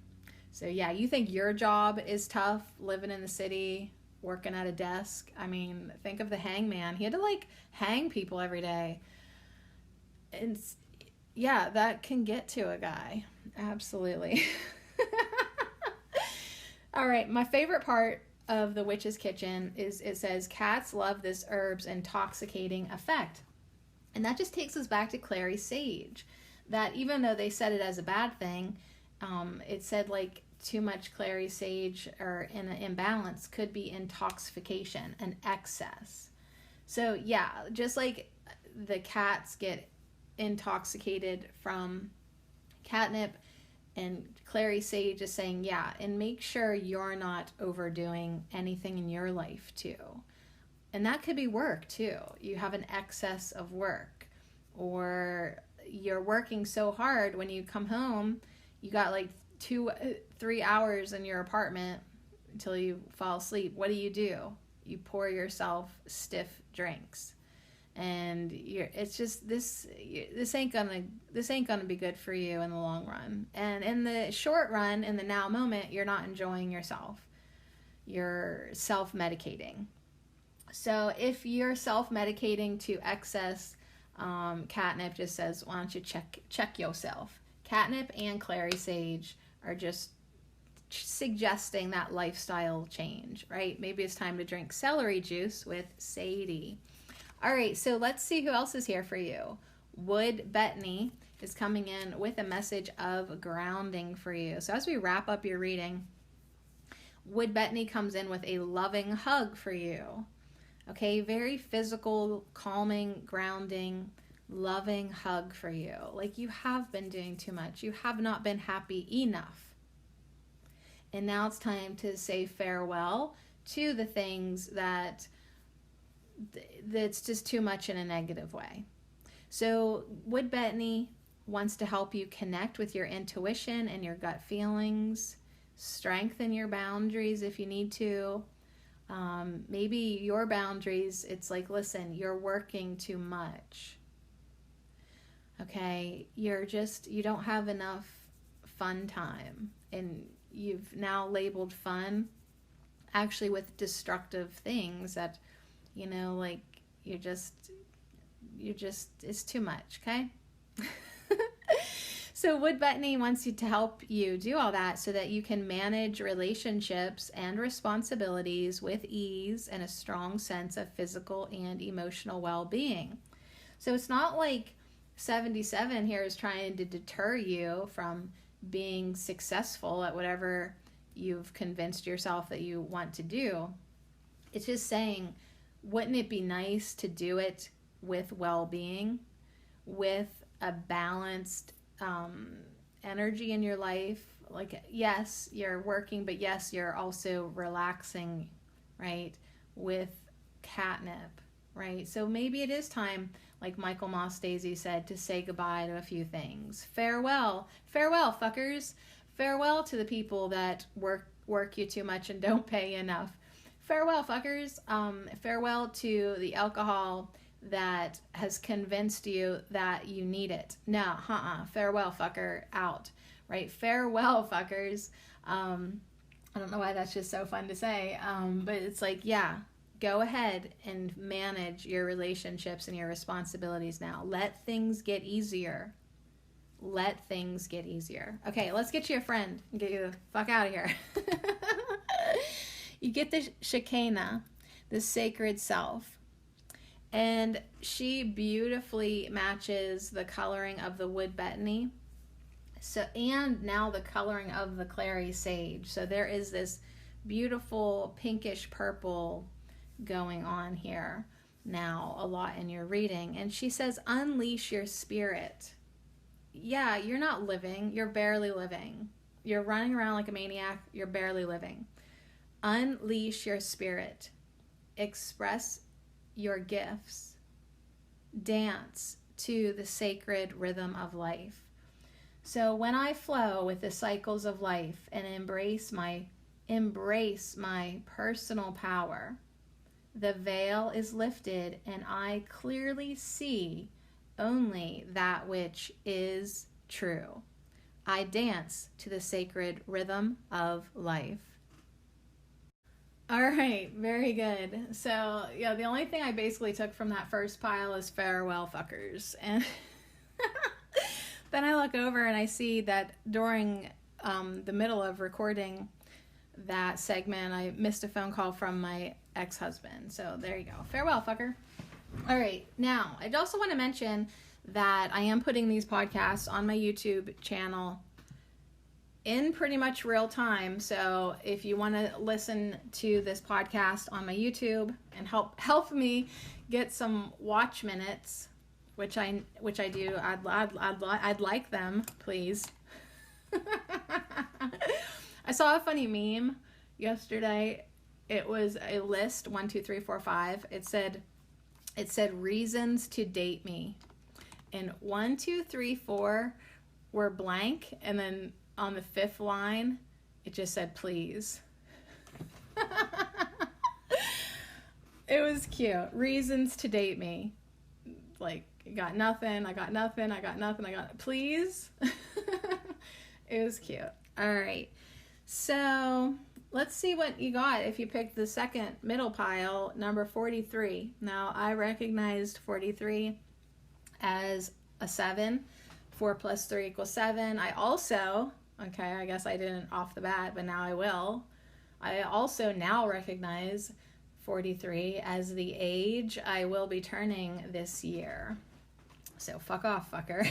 So yeah, you think your job is tough, living in the city, working at a desk? I mean, think of the hangman. He had to like hang people every day. And yeah, that can get to a guy. Absolutely. All right, my favorite part of the Witch's Kitchen is it says cats love this herb's intoxicating effect. And that just takes us back to clary sage. That even though they said it as a bad thing, it said like too much clary sage or in an imbalance could be intoxication, an excess. So yeah, just like the cats get intoxicated from catnip, and clary sage is saying, yeah, and make sure you're not overdoing anything in your life too. And that could be work too. You have an excess of work, or you're working so hard when you come home, you got like 2-3 hours in your apartment until you fall asleep. What do? You pour yourself stiff drinks. And it's just this ain't gonna be good for you in the long run. And in the short run, in the now moment, you're not enjoying yourself. You're self-medicating. So if you're self-medicating to excess, catnip just says, why don't you check yourself? Catnip and clary sage are just suggesting that lifestyle change, right? Maybe it's time to drink celery juice with Sadie. All right, so let's see who else is here for you. Wood Bettany is coming in with a message of grounding for you. So as we wrap up your reading, Wood Bettany comes in with a loving hug for you. Okay, very physical, calming, grounding, loving hug for you. Like you have been doing too much. You have not been happy enough. And now it's time to say farewell to the things that's just too much in a negative way. So Wood Bettany wants to help you connect with your intuition and your gut feelings, strengthen your boundaries if you need to. Maybe your boundaries, it's like, listen, you're working too much. Okay, you don't have enough fun time, and you've now labeled fun actually with destructive things that, you know, like you're just, it's too much, okay? So Wood Bettany wants you to help you do all that so that you can manage relationships and responsibilities with ease and a strong sense of physical and emotional well-being. So it's not like 77 here is trying to deter you from being successful at whatever you've convinced yourself that you want to do. It's just saying, wouldn't it be nice to do it with well-being, with a balanced energy in your life? Like, yes, you're working, but yes, you're also relaxing, right, with catnip, right? So maybe it is time, like Michael Moss Daisy said, to say goodbye to a few things. Farewell, fuckers. Farewell to the people that work you too much and don't pay you enough. Farewell, fuckers. Farewell to the alcohol that has convinced you that you need it. No, farewell, fucker, out. Right? Farewell, fuckers. I don't know why that's just so fun to say, but it's like, yeah, go ahead and manage your relationships and your responsibilities now. Let things get easier. Let things get easier. Okay, let's get you a friend and get you the fuck out of here. You get the Shekinah. the sacred self. And she beautifully matches the coloring of the wood betony. So, and now the coloring of the clary sage. So there is this beautiful pinkish purple going on here now a lot in your reading. And she says, unleash your spirit. Yeah, you're not living. You're barely living. You're running around like a maniac. You're barely living. Unleash your spirit. Express your gifts. Dance to the sacred rhythm of life. So when I flow with the cycles of life and embrace my personal power, the veil is lifted and I clearly see only that which is true. I dance to the sacred rhythm of life. All right, very good. So, yeah, the only thing I basically took from that first pile is farewell, fuckers. And then I look over and I see that during the middle of recording that segment, I missed a phone call from my ex-husband. So there you go. Farewell, fucker. All right. Now, I also want to mention that I am putting these podcasts on my YouTube channel in pretty much real time. So if you want to listen to this podcast on my YouTube and help me get some watch minutes, which I do, I'd like them, please. I saw a funny meme yesterday. It was a list 1, 2, 3, 4, 5. It said reasons to date me, and 1, 2, 3, 4 were blank, and then on the 5th line it just said please. It was cute. Reasons to date me. Like, I got nothing, please. It was cute. All right. So let's see what you got if you picked the second middle pile, number 43. Now, I recognized 43 as a 7. 4 plus 3 equals 7. I also, okay, I guess I didn't off the bat, but now I will. I also now recognize 43 as the age I will be turning this year. So fuck off, fucker.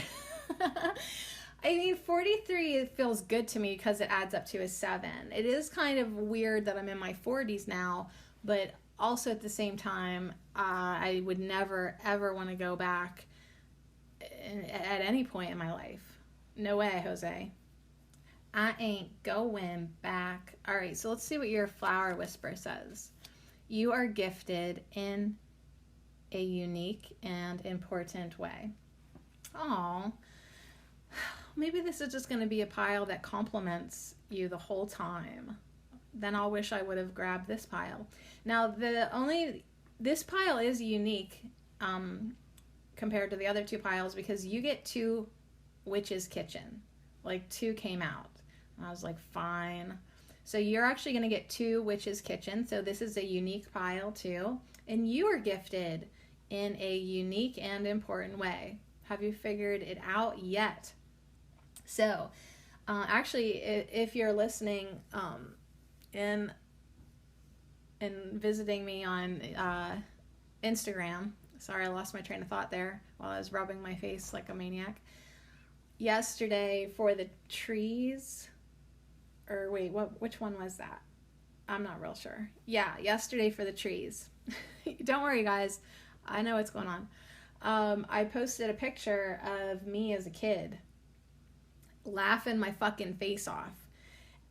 I mean, 43 feels good to me because it adds up to a 7. It is kind of weird that I'm in my 40s now, but also at the same time, I would never, ever want to go back at any point in my life. No way, Jose. I ain't going back. All right, so let's see what your flower whisper says. You are gifted in a unique and important way. Aw. Maybe this is just going to be a pile that compliments you the whole time. Then I'll wish I would have grabbed this pile. Now, this pile is unique compared to the other 2 piles because you get 2 Witch's Kitchen. Like, 2 came out. I was like, fine. So you're actually going to get 2 Witch's Kitchen. So this is a unique pile too. And you are gifted in a unique and important way. Have you figured it out yet? So, actually, if you're listening and visiting me on Instagram, sorry, I lost my train of thought there while I was rubbing my face like a maniac. Yesterday for the trees, or wait, which one was that? I'm not real sure. Yeah, yesterday for the trees. Don't worry, guys. I know what's going on. I posted a picture of me as a kid laughing my fucking face off.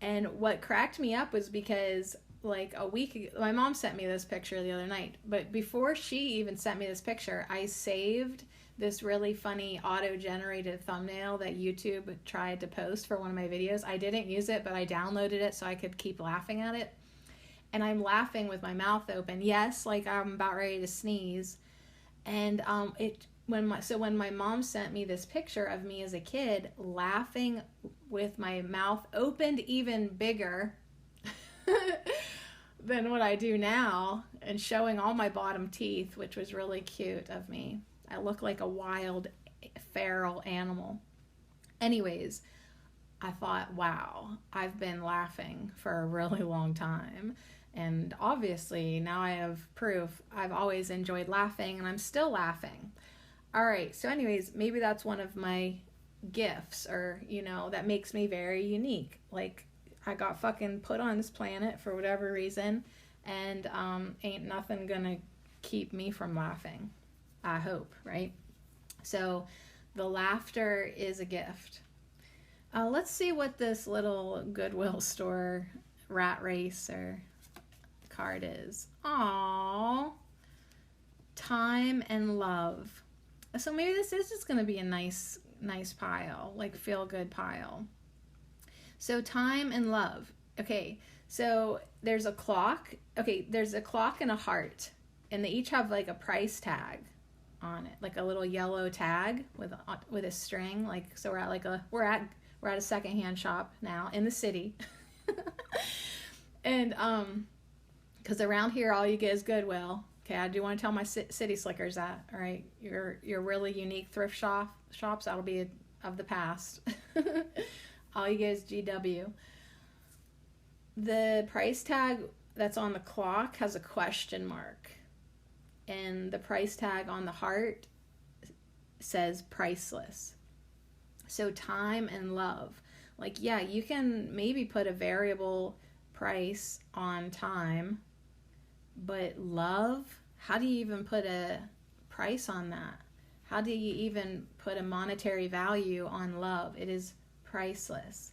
And what cracked me up was because like a week ago, my mom sent me this picture the other night, but before she even sent me this picture, I saved this really funny auto-generated thumbnail that YouTube tried to post for one of my videos. I didn't use it, but I downloaded it so I could keep laughing at it. And I'm laughing with my mouth open. Yes, like I'm about ready to sneeze. And when my mom sent me this picture of me as a kid laughing with my mouth opened even bigger than what I do now and showing all my bottom teeth, which was really cute of me. I look like a wild feral animal. Anyways, I thought, wow, I've been laughing for a really long time. And obviously, now I have proof I've always enjoyed laughing and I'm still laughing. All right, so, anyways, maybe that's one of my gifts, or, that makes me very unique. Like, I got fucking put on this planet for whatever reason, and ain't nothing gonna keep me from laughing. I hope, right? So, the laughter is a gift. Let's see what this little Goodwill store rat race or card is. Aww. Time and love. So maybe this is just going to be a nice pile, like feel good pile. So time and love. Okay, so there's a clock. Okay, there's a clock and a heart, and they each have like a price tag on it, like a little yellow tag with a string. Like, so we're at a secondhand shop now in the city, and because around here all you get is Goodwill. Okay, I do want to tell my city slickers that. All right, your really unique thrift shops, that'll be of the past. All you get is GW. The price tag that's on the clock has a question mark, and the price tag on the heart says priceless. So time and love. Like, yeah, you can maybe put a variable price on time, but love, how do you even put a price on that? How do you even put a monetary value on love? It is priceless.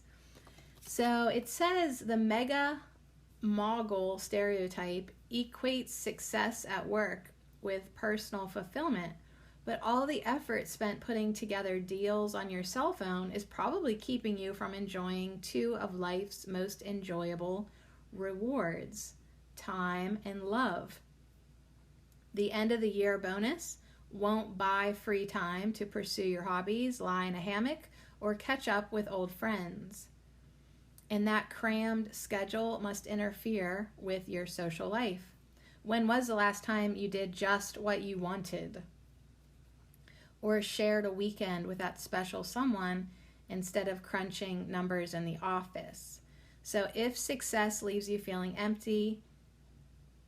So it says the mega mogul stereotype equates success at work with personal fulfillment, but all the effort spent putting together deals on your cell phone is probably keeping you from enjoying two of life's most enjoyable rewards: time and love. The end of the year bonus won't buy free time to pursue your hobbies, lie in a hammock, or catch up with old friends. And that crammed schedule must interfere with your social life. When was the last time you did just what you wanted? Or shared a weekend with that special someone instead of crunching numbers in the office? So if success leaves you feeling empty,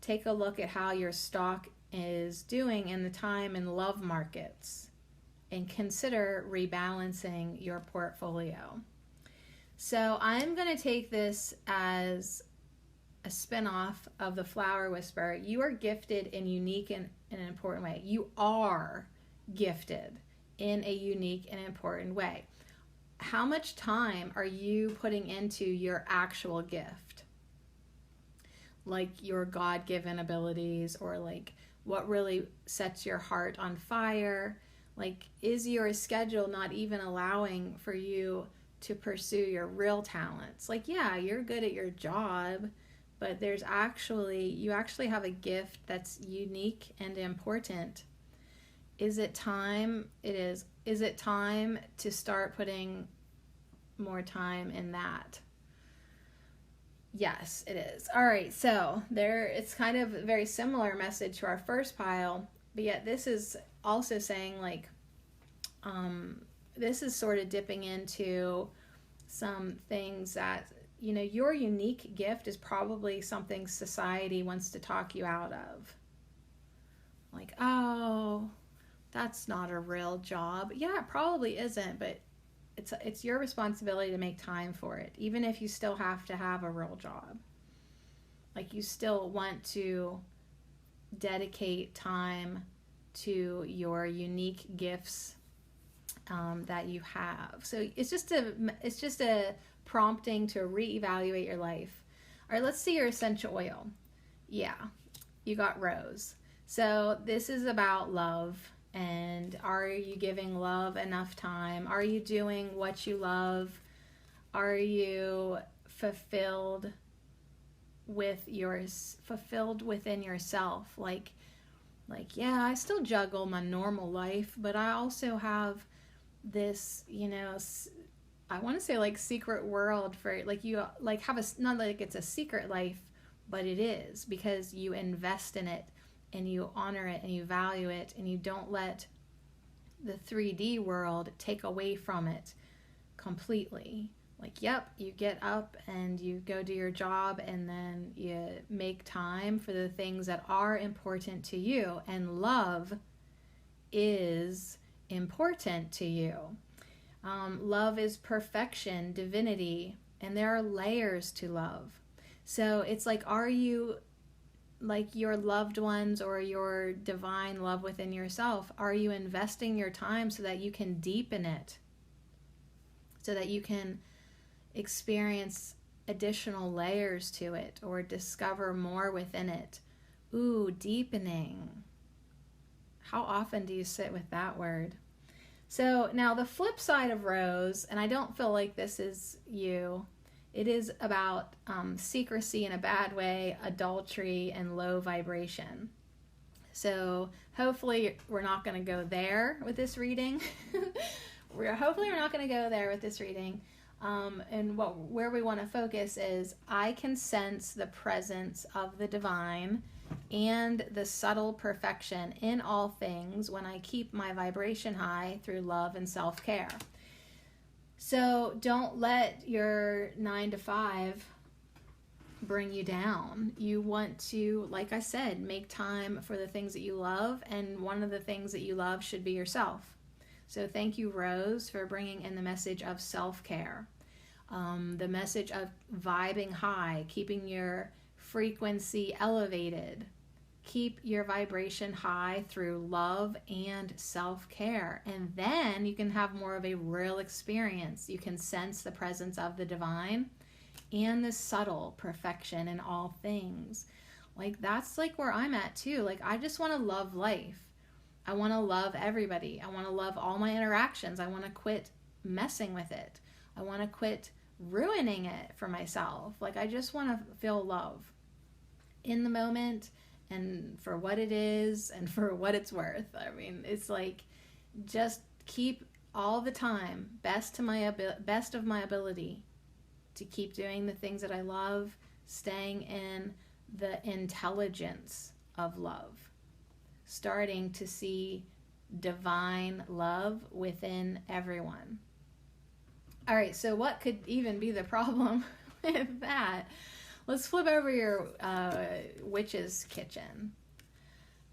take a look at how your stock is doing in the time and love markets and consider rebalancing your portfolio. So I'm going to take this as a spin-off of the Flower Whisperer. You are gifted in unique and in an important way. You are gifted in a unique and important way. How much time are you putting into your actual gift? Like your God-given abilities, or like what really sets your heart on fire? Like, is your schedule not even allowing for you to pursue your real talents? Like, yeah, you're good at your job, but you actually have a gift that's unique and important. Is it time? It is. Is it time to start putting more time in that? Yes, it is. All right, so it's kind of a very similar message to our first pile, but yet this is also saying, like, this is sort of dipping into some things that, your unique gift is probably something society wants to talk you out of. Like, oh, that's not a real job. Yeah, it probably isn't, but it's your responsibility to make time for it, even if you still have to have a real job. Like, you still want to dedicate time to your unique gifts that you have. So it's just a prompting to reevaluate your life. All right, let's see your essential oil. Yeah, you got rose. So this is about love. And are you giving love enough time? Are you doing what you love? Are you fulfilled within yourself? Like, yeah, I still juggle my normal life, but I also have this, I want to say like secret world for, like, you like have not like it's a secret life, but it is, because you invest in it and you honor it and you value it, and you don't let the 3D world take away from it completely. Like, yep, you get up and you go do your job, and then you make time for the things that are important to you. And love is important to you. Love is perfection, divinity, and there are layers to love. So it's like, are you like your loved ones or your divine love within yourself? Are you investing your time so that you can deepen it? So that you can experience additional layers to it or discover more within it. Ooh, deepening. How often do you sit with that word? So now the flip side of rose, and I don't feel like this is you, it is about secrecy in a bad way, adultery, and low vibration. So hopefully we're not going to go there with this reading. Hopefully we're not going to go there with this reading. And where we want to focus is, I can sense the presence of the divine and the subtle perfection in all things when I keep my vibration high through love and self-care. So don't let your 9 to 5 bring you down. You want to, like I said, make time for the things that you love, and one of the things that you love should be yourself. So thank you, Rose, for bringing in the message of self-care, the message of vibing high, keeping your frequency elevated. Keep your vibration high through love and self-care. And then you can have more of a real experience. You can sense the presence of the divine and the subtle perfection in all things. Like, that's like where I'm at too. Like, I just want to love life. I want to love everybody. I want to love all my interactions. I want to quit messing with it. I want to quit ruining it for myself. Like, I just want to feel love in the moment and for what it is and for what it's worth. I mean, it's like, just keep all the time, best of my ability, to keep doing the things that I love, staying in the intelligence of love, starting to see divine love within everyone. All right, so what could even be the problem with that? Let's flip over your witch's kitchen.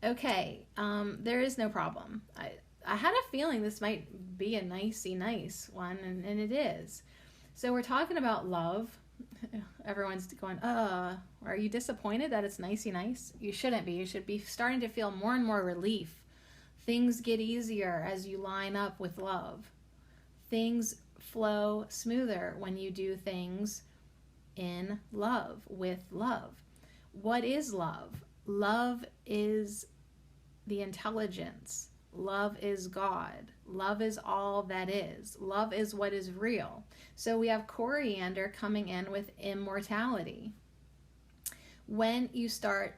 Okay, there is no problem. I had a feeling this might be a nice one, and it is. So we're talking about love. Everyone's going, are you disappointed that it's nicey nice? You shouldn't be. You should be starting to feel more and more relief. Things get easier as you line up with love. Things flow smoother when you do things in love, with love. What is love? Love is the intelligence. Love is God. Love is all that is. Love is what is real. So we have coriander coming in with immortality. When you start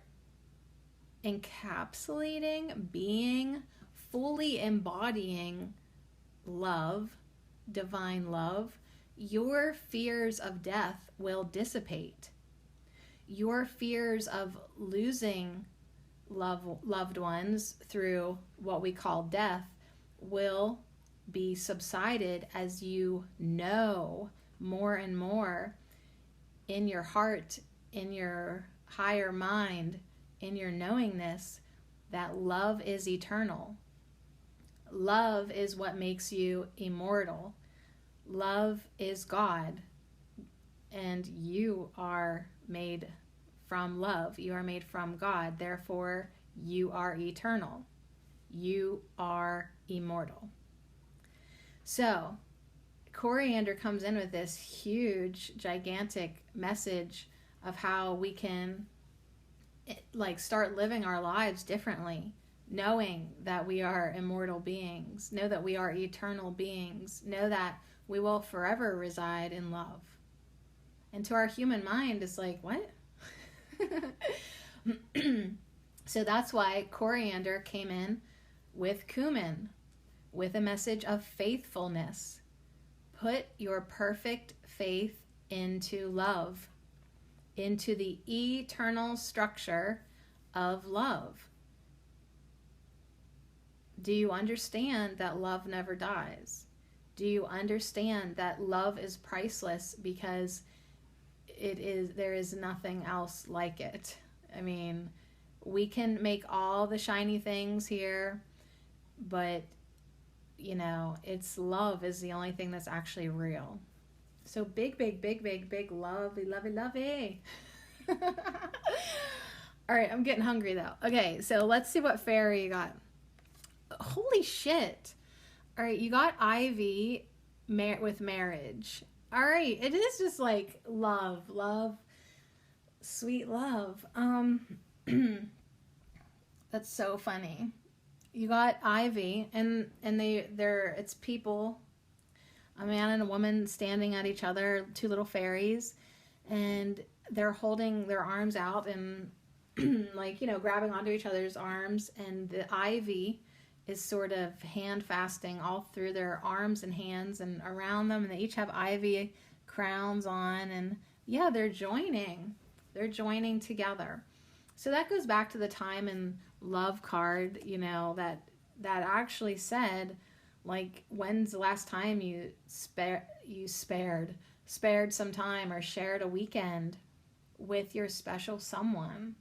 encapsulating, being, fully embodying love, divine love, your fears of death will dissipate. Your fears of losing loved ones through what we call death will be subsided as you know more and more in your heart, in your higher mind, in your knowingness that love is eternal. Love is what makes you immortal. Love is God, and you are made from love. You are made from God. Therefore, you are eternal. You are immortal. So, coriander comes in with this huge, gigantic message of how we can start living our lives differently, knowing that we are immortal beings, know that we are eternal beings, know that we will forever reside in love. And to our human mind, it's like, what? So that's why coriander came in with cumin, with a message of faithfulness. Put your perfect faith into love, into the eternal structure of love. Do you understand that love never dies? Do you understand that love is priceless because there is nothing else like it? I mean, we can make all the shiny things here, but it's love is the only thing that's actually real. So big lovey. All right, I'm getting hungry though. Okay, so let's see what fairy you got. Holy shit. All right, you got Ivy with marriage. All right, it is just like love, sweet love. That's so funny. You got Ivy, and it's people, a man and a woman standing at each other, two little fairies, and they're holding their arms out and grabbing onto each other's arms, and the ivy is sort of hand fasting all through their arms and hands and around them, and they each have ivy crowns on, and yeah, they're joining together. So that goes back to the time in love card, that actually said, like, when's the last time you spared some time or shared a weekend with your special someone?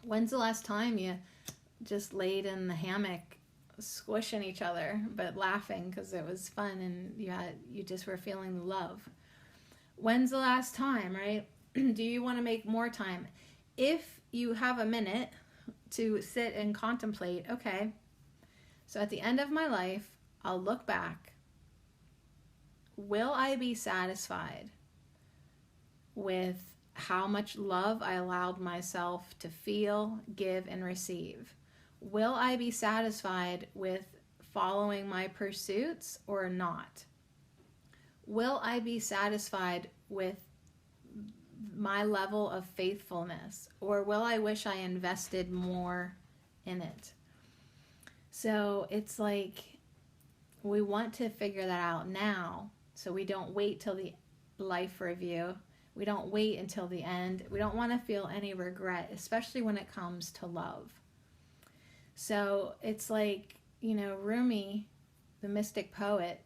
When's the last time you just laid in the hammock squishing each other but laughing because it was fun and you just were feeling the love? When's the last time, right? Do you want to make more time? If you have a minute to sit and contemplate, okay, so at the end of my life, I'll look back. Will I be satisfied with how much love I allowed myself to feel, give, and receive? Will I be satisfied with following my pursuits or not? Will I be satisfied with my level of faithfulness, or will I wish I invested more in it? So it's like we want to figure that out now, so we don't wait till the life review. We don't wait until the end. We don't want to feel any regret, especially when it comes to love. So it's like, Rumi, the mystic poet,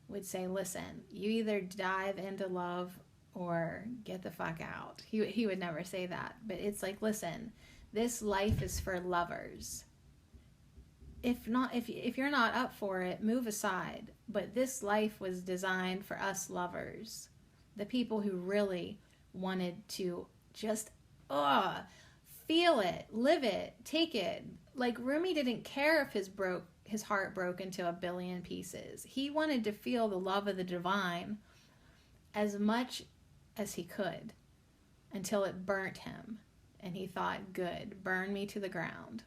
would say, listen, you either dive into love or get the fuck out. He would never say that, but it's like, listen, this life is for lovers. If you're not up for it, move aside. But this life was designed for us lovers, the people who really wanted to just feel it, live it, take it. Like, Rumi didn't care if his heart broke into a billion pieces. He wanted to feel the love of the divine as much as he could until it burnt him. And he thought, good, burn me to the ground.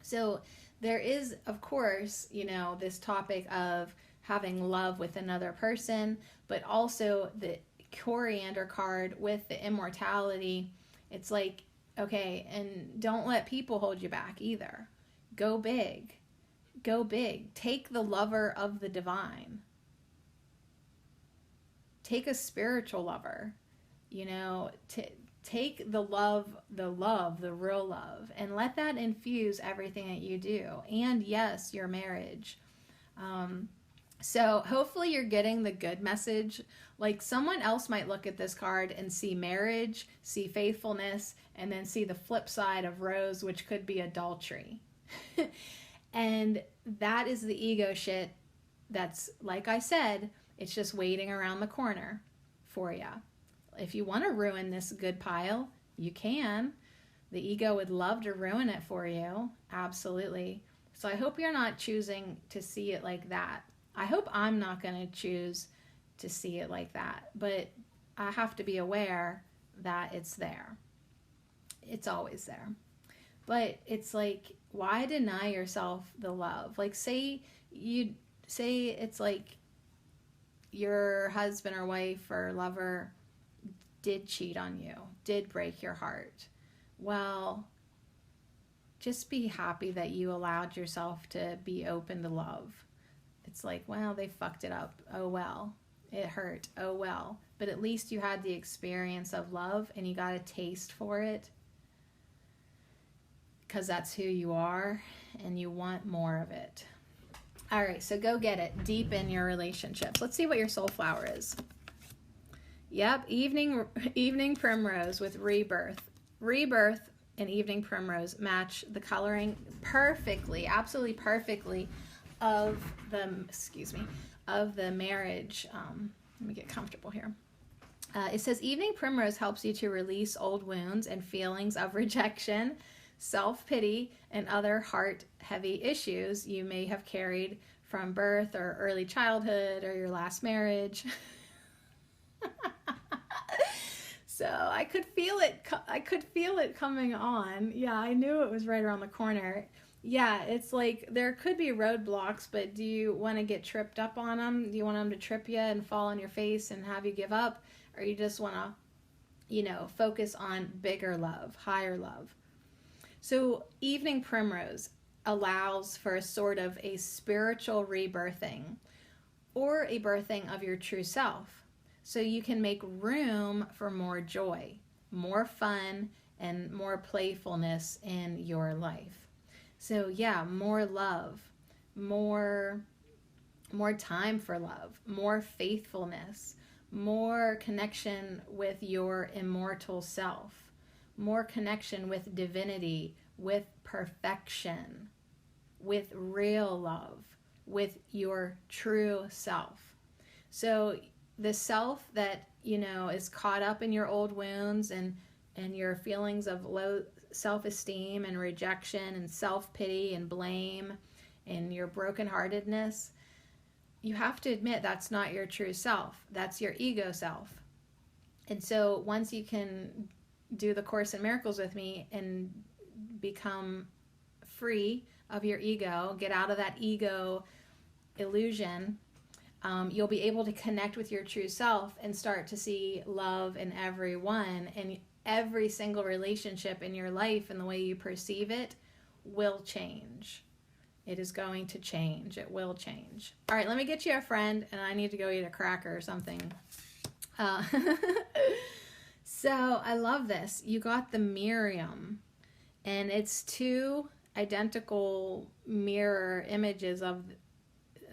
So there is, of course, this topic of having love with another person, but also the coriander card with the immortality. It's like, okay, and don't let people hold you back either. Go big. Go big. Take the lover of the divine. Take a spiritual lover, take the real love, and let that infuse everything that you do. And yes, your marriage. So hopefully you're getting the good message. Like, someone else might look at this card and see marriage, see faithfulness, and then see the flip side of rose, which could be adultery. And that is the ego shit that's, like I said, it's just waiting around the corner for you. If you want to ruin this good pile, you can. The ego would love to ruin it for you. Absolutely. So I hope you're not choosing to see it like that. I hope I'm not going to choose to see it like that. But I have to be aware that it's there. It's always there. But it's like, why deny yourself the love? Like, say it's like your husband or wife or lover did cheat on you, did break your heart. Well, just be happy that you allowed yourself to be open to love. It's like, well, they fucked it up. Oh, well. It hurt. Oh, well. But at least you had the experience of love and you got a taste for it, because that's who you are and you want more of it. All right, so go get it. Deepen your relationships. Let's see what your soul flower is. Yep, evening primrose with rebirth. Rebirth and evening primrose match the coloring perfectly, absolutely perfectly of the marriage. Let me get comfortable here. It says evening primrose helps you to release old wounds and feelings of rejection, self-pity, and other heart-heavy issues you may have carried from birth or early childhood or your last marriage. So I could feel it coming on. Yeah, I knew it was right around the corner. Yeah, it's like there could be roadblocks, but do you want to get tripped up on them? Do you want them to trip you and fall on your face and have you give up? Or you just want to, focus on bigger love, higher love? So evening primrose allows for a sort of a spiritual rebirthing or a birthing of your true self. So you can make room for more joy, more fun, and more playfulness in your life. So yeah, more love, more time for love, more faithfulness, more connection with your immortal self, more connection with divinity, with perfection, with real love, with your true self. So the self that, is caught up in your old wounds and your feelings of low self-esteem and rejection and self-pity and blame and your brokenheartedness, you have to admit that's not your true self. That's your ego self. And so once you can do the Course in Miracles with me and become free of your ego, get out of that ego illusion, you'll be able to connect with your true self and start to see love in everyone, and every single relationship in your life and the way you perceive it will change. It is going to change. It will change. All right, let me get you a friend, and I need to go eat a cracker or something. So I love this. You got the Miriam, and it's two identical mirror images of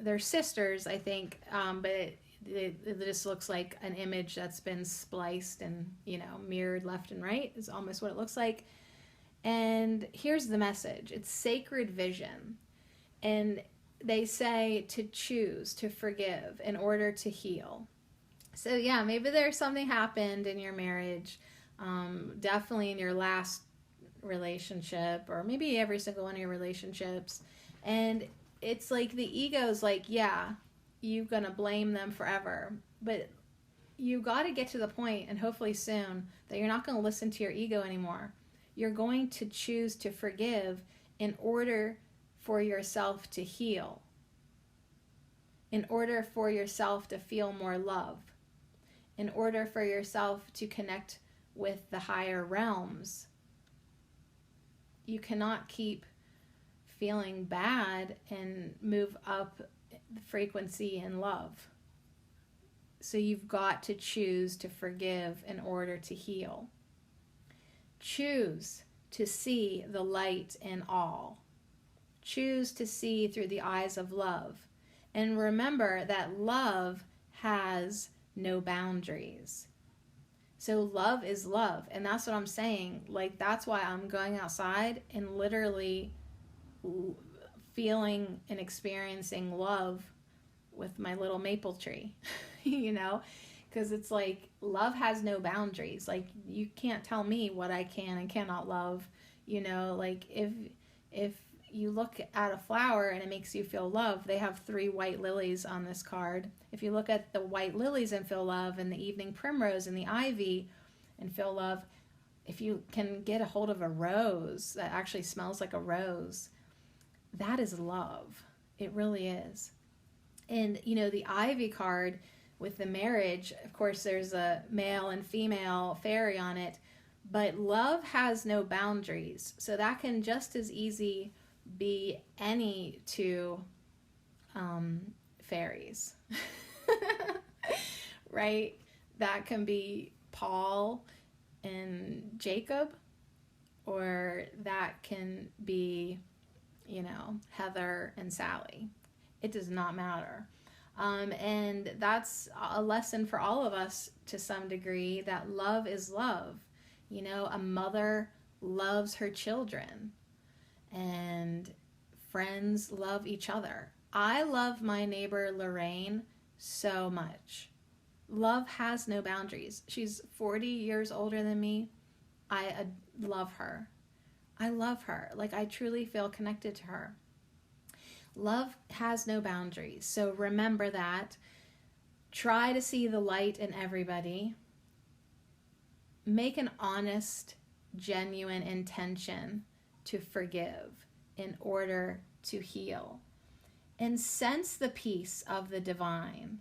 they're sisters, I think, but it just looks like an image that's been spliced and, mirrored left and right is almost what it looks like. And here's the message. It's sacred vision. And they say to choose to forgive in order to heal. So yeah, maybe there's something happened in your marriage, definitely in your last relationship, or maybe every single one of your relationships. And it's like the ego's like, yeah, you're going to blame them forever. But you got to get to the point, and hopefully soon, that you're not going to listen to your ego anymore. You're going to choose to forgive in order for yourself to heal, in order for yourself to feel more love, in order for yourself to connect with the higher realms. You cannot keep feeling bad and move up the frequency in love. So you've got to choose to forgive in order to heal. Choose to see the light in all. Choose to see through the eyes of love. And remember that love has no boundaries. So love is love. And that's what I'm saying. Like, that's why I'm going outside and literally feeling and experiencing love with my little maple tree, because it's like love has no boundaries. Like, you can't tell me what I can and cannot love, like if you look at a flower and it makes you feel love, they have 3 white lilies on this card. If you look at the white lilies and feel love, and the evening primrose and the ivy and feel love, if you can get a hold of a rose that actually smells like a rose, that is love. It really is. And, the ivy card with the marriage, of course, there's a male and female fairy on it, but love has no boundaries. So that can just as easy be any 2 fairies, right? That can be Paul and Jacob, or that can be, Heather and Sally. It does not matter. And that's a lesson for all of us to some degree, that love is love. You know, a mother loves her children, and friends love each other. I love my neighbor Lorraine so much. Love has no boundaries. She's 40 years older than me. I love her. I love her. Like, I truly feel connected to her. Love has no boundaries. So remember that. Try to see the light in everybody. Make an honest, genuine intention to forgive in order to heal. And sense the peace of the divine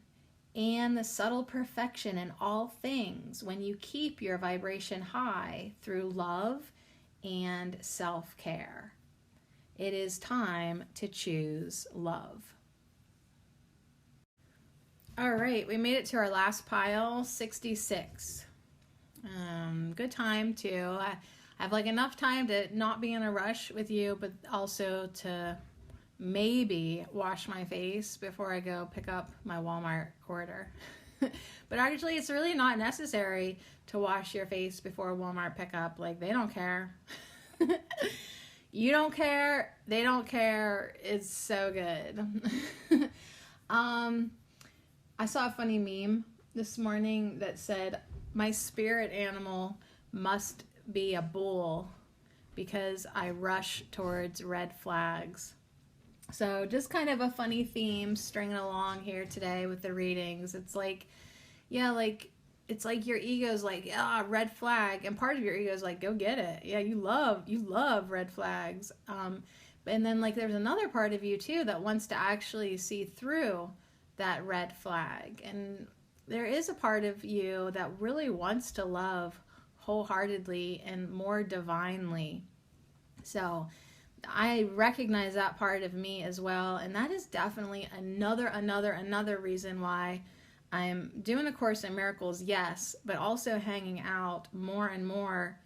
and the subtle perfection in all things when you keep your vibration high through love and self-care. It is time to choose love. All right, we made it to our last pile, 66. Good time to, I have like enough time to not be in a rush with you, but also to maybe wash my face before I go pick up my Walmart order. But actually, it's really not necessary to wash your face before Walmart pickup. Like, they don't care. You don't care. They don't care. It's so good. I saw a funny meme this morning that said, my spirit animal must be a bull because I rush towards red flags. So just kind of a funny theme stringing along here today with the readings. It's like, yeah, like, it's like your ego's like, red flag. And part of your ego is like, go get it. Yeah, you love red flags. And then like there's another part of you too that wants to actually see through that red flag. And there is a part of you that really wants to love wholeheartedly and more divinely. So I recognize that part of me as well. And that is definitely another reason why I'm doing A Course in Miracles, yes, but also hanging out more and more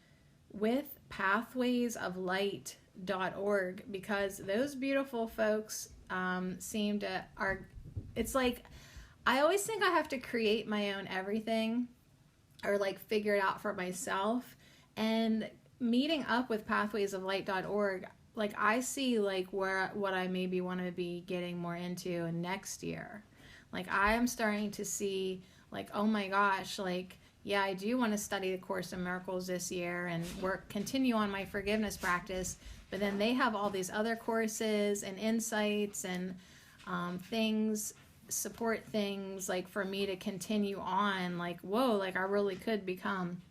with pathwaysoflight.org, because those beautiful folks it's like, I always think I have to create my own everything or like figure it out for myself. And meeting up with pathwaysoflight.org, like I see like what I maybe want to be getting more into next year. Like I am starting to see like, oh my gosh, like, yeah, I do want to study the Course in Miracles this year and continue on my forgiveness practice. But then they have all these other courses and insights and support things like for me to continue on. Like, whoa, like I really could become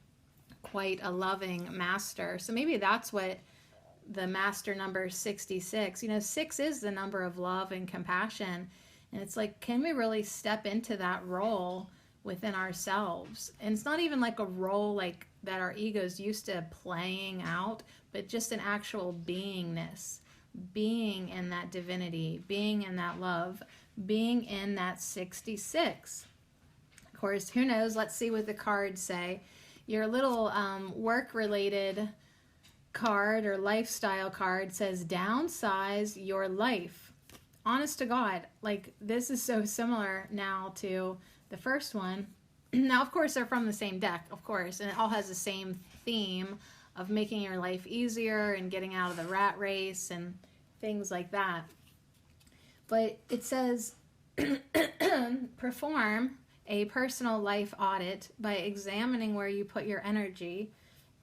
quite a loving master. So maybe that's what the master number 66, 6 is the number of love and compassion. And it's like, can we really step into that role within ourselves? And it's not even like a role like that our ego's used to playing out, but just an actual beingness, being in that divinity, being in that love, being in that 66. Of course, who knows? Let's see what the cards say. Your little work-related card or lifestyle card says, downsize your life. Honest to God, like this is so similar now to the first one. Now, of course, they're from the same deck, of course, and it all has the same theme of making your life easier and getting out of the rat race and things like that. But it says, perform a personal life audit by examining where you put your energy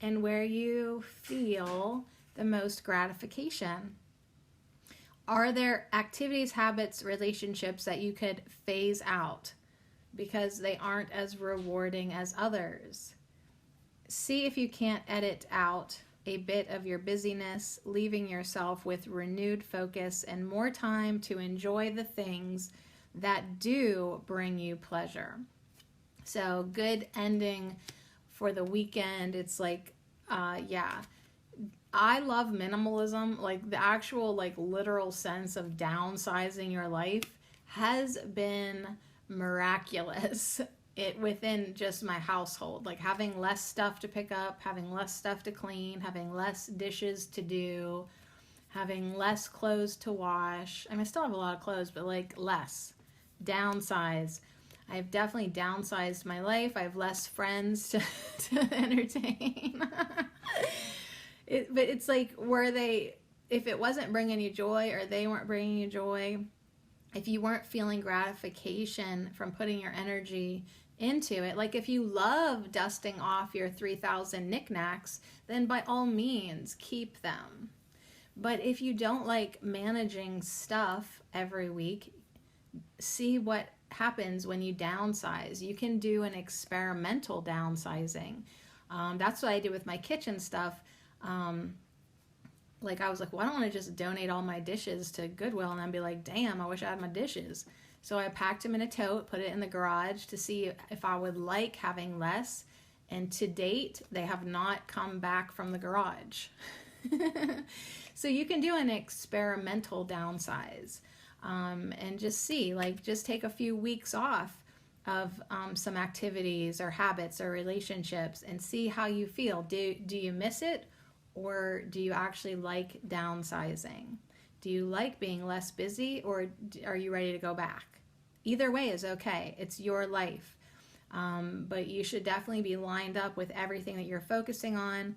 and where you feel the most gratification. Are there activities, habits, relationships that you could phase out because they aren't as rewarding as others? See if you can't edit out a bit of your busyness, leaving yourself with renewed focus and more time to enjoy the things that do bring you pleasure. So good ending for the weekend. It's like, I love minimalism. Like the actual, like literal sense of downsizing your life has been miraculous. It within just my household, like having less stuff to pick up, having less stuff to clean, having less dishes to do, having less clothes to wash. I mean, I still have a lot of clothes, but like less. Downsize. I've definitely downsized my life. I have less friends to entertain. But it's like, if it wasn't bringing you joy, or they weren't bringing you joy, if you weren't feeling gratification from putting your energy into it, like if you love dusting off your 3,000 knickknacks, then by all means keep them. But if you don't like managing stuff every week, see what happens when you downsize. You can do an experimental downsizing. That's what I did with my kitchen stuff. Like I was like, well, I don't want to just donate all my dishes to Goodwill and then be like, damn, I wish I had my dishes. So I packed them in a tote, put it in the garage to see if I would like having less. And to date, they have not come back from the garage. So you can do an experimental downsize, and just see, like, just take a few weeks off of some activities or habits or relationships and see how you feel. Do you miss it, or do you actually like downsizing? Do you like being less busy, or are you ready to go back? Either way is okay. It's your life. But you should definitely be lined up with everything that you're focusing on.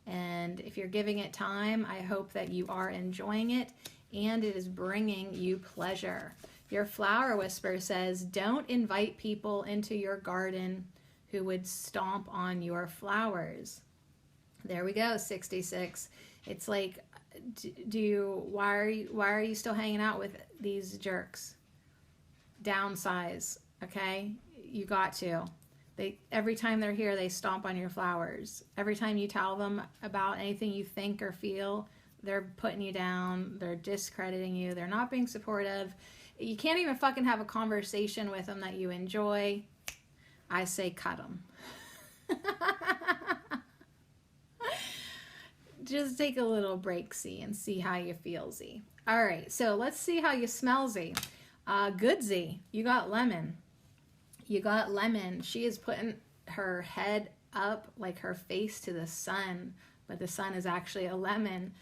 And if you're giving it time, I hope that you are enjoying it and it is bringing you pleasure. Your flower whisperer says, don't invite people into your garden who would stomp on your flowers. There we go, 66. It's like, why are you still hanging out with these jerks? Downsize, okay? You got to. Every time they're here, they stomp on your flowers. Every time you tell them about anything you think or feel, they're putting you down. They're discrediting you. They're not being supportive. You can't even fucking have a conversation with them that you enjoy. I say cut them. Just take a little break-y and see how you feel-y. All right, so let's see how you smell-y. Good-y. You got Lemon. You got Lemon. She is putting her head up, like her face to the sun, but the sun is actually a lemon,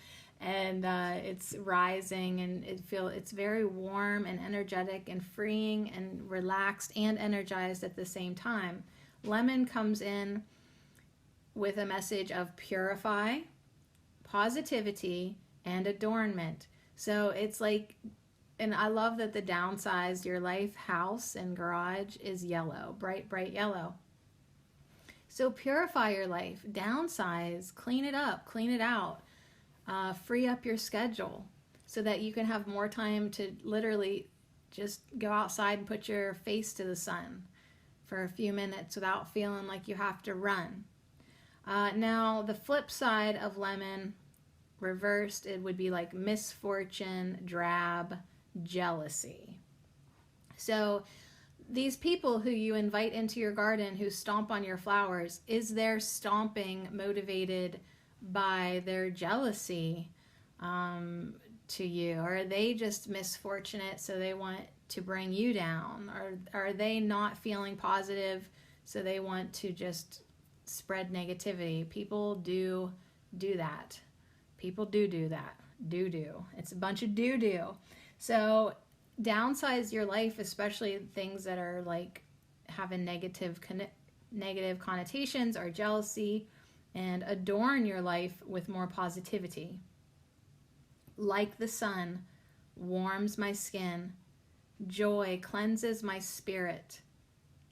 and it's rising, and it's very warm and energetic and freeing and relaxed and energized at the same time. Lemon comes in with a message of purify, positivity, and adornment. So it's like, and I love that the downsized your life house and garage is yellow, bright, bright yellow. So purify your life, downsize, clean it up, clean it out, free up your schedule so that you can have more time to literally just go outside and put your face to the sun for a few minutes without feeling like you have to run. Now, the flip side of Lemon, reversed, it would be like misfortune, drab, jealousy. So these people who you invite into your garden who stomp on your flowers, is their stomping motivated by their jealousy to you? Or are they just misfortunate so they want to bring you down? Or are they not feeling positive so they want to just spread negativity? People do that. People do that. Do. It's a bunch of do. So downsize your life, especially things that are like having negative connotations or jealousy, and adorn your life with more positivity. Like the sun warms my skin, joy cleanses my spirit,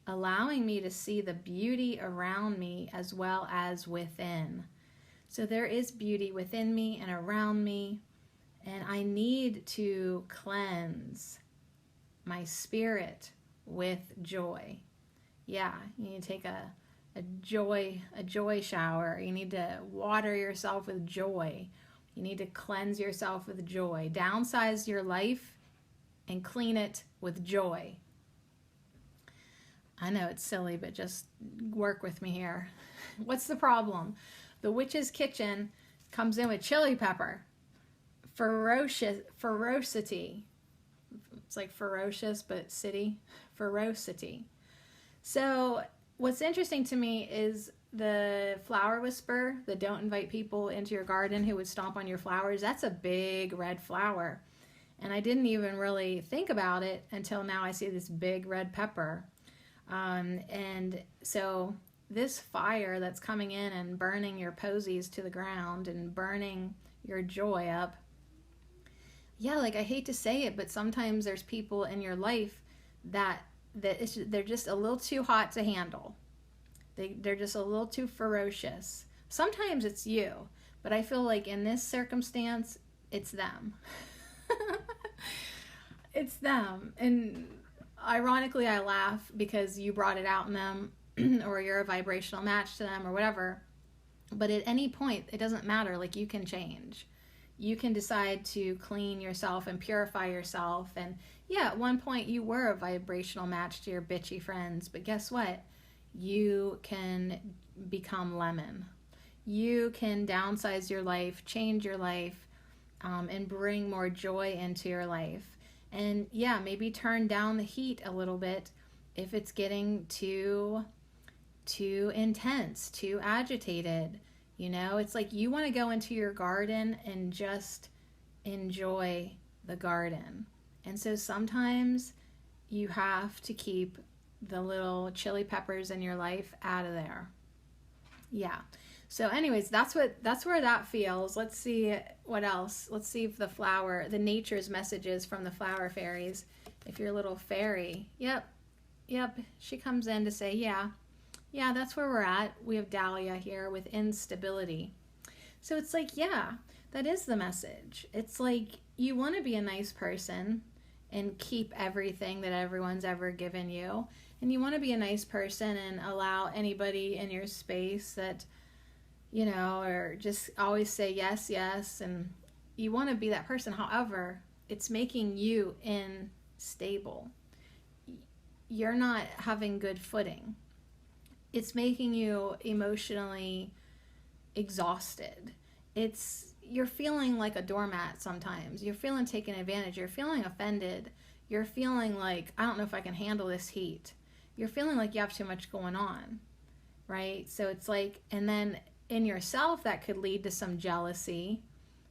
allowing me to see the beauty around me as well as within. So there is beauty within me and around me, and I need to cleanse my spirit with joy. Yeah, you need to take a joy shower. You need to water yourself with joy. You need to cleanse yourself with joy. Downsize your life and clean it with joy. I know it's silly, but just work with me here. What's the problem? The witch's kitchen comes in with chili pepper. Ferocity. It's like ferocious, but city. Ferocity. So what's interesting to me is the flower whisperer, the don't invite people into your garden who would stomp on your flowers, that's a big red flower. And I didn't even really think about it until now I see this big red pepper. And so this fire that's coming in and burning your posies to the ground and burning your joy up. Yeah, like I hate to say it, but sometimes there's people in your life that they're just a little too hot to handle. They're just a little too ferocious. Sometimes it's you, but I feel like in this circumstance, it's them. It's them. And ironically, I laugh because you brought it out in them or you're a vibrational match to them or whatever. But at any point, it doesn't matter. Like, you can change. You can decide to clean yourself and purify yourself. And yeah, at one point you were a vibrational match to your bitchy friends. But guess what? You can become lemon. You can downsize your life, change your life, and bring more joy into your life. And yeah, maybe turn down the heat a little bit if it's getting too intense, too agitated. You know, it's like you want to go into your garden and just enjoy the garden. And so sometimes you have to keep the little chili peppers in your life out of there. Yeah. So anyways, that's where that feels. Let's see what else. Let's see if the nature's messages from the flower fairies. If your little fairy, yep, she comes in to say, yeah, that's where we're at. We have Dahlia here with instability. So it's like, yeah, that is the message. It's like you want to be a nice person and keep everything that everyone's ever given you. And you want to be a nice person and allow anybody in your space that, you know, or just always say yes, yes. And you want to be that person. However, it's making you unstable. You're not having good footing. It's making you emotionally exhausted. You're feeling like a doormat sometimes. You're feeling taken advantage. You're feeling offended. You're feeling like, I don't know if I can handle this heat. You're feeling like you have too much going on, right? So it's like, and then in yourself, that could lead to some jealousy,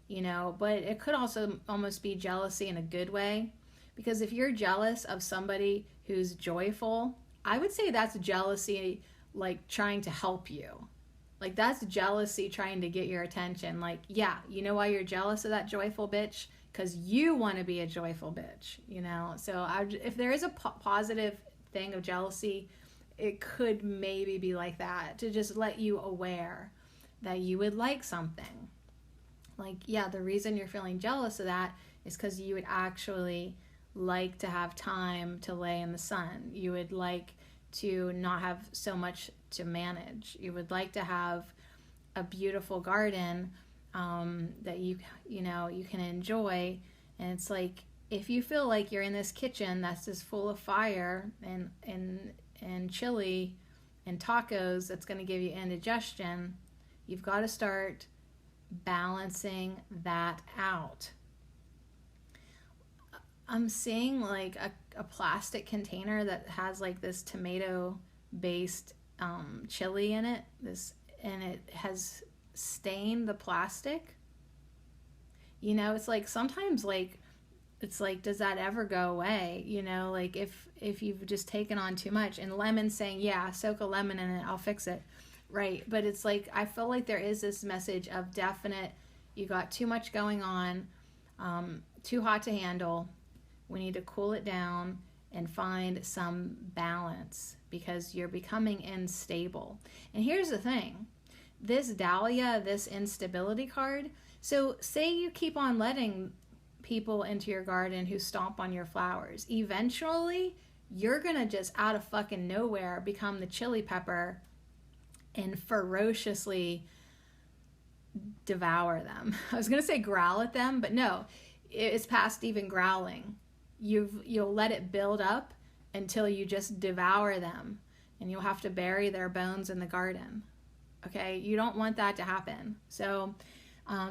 you know, but it could also almost be jealousy in a good way. Because if you're jealous of somebody who's joyful, I would say that's jealousy, like trying to help you. Like, that's jealousy trying to get your attention. Like, yeah, you know why you're jealous of that joyful bitch? Because you want to be a joyful bitch, you know? So if there is a positive thing of jealousy, it could maybe be like that, to just let you aware that you would like something. Like, yeah, the reason you're feeling jealous of that is because you would actually like to have time to lay in the sun. You would like to not have so much to manage. You would like to have a beautiful garden that you can enjoy. And it's like, if you feel like you're in this kitchen that's just full of fire and chili and tacos that's going to give you indigestion, you've got to start balancing that out. I'm seeing like a plastic container that has like this tomato based chili in it, and it has stained the plastic. You know, it's like sometimes like it's like, does that ever go away? You know, like if you've just taken on too much. And Lemon's saying, yeah, soak a lemon in it, I'll fix it. Right. But it's like, I feel like there is this message of definite, you got too much going on, too hot to handle. We need to cool it down and find some balance, because you're becoming unstable. And here's the thing, this Dahlia, this instability card. So say you keep on letting people into your garden who stomp on your flowers. Eventually, you're going to just out of fucking nowhere become the chili pepper and ferociously devour them. I was going to say growl at them, but no, it's past even growling. You'll let it build up until you just devour them, and you'll have to bury their bones in the garden. Okay, you don't want that to happen. So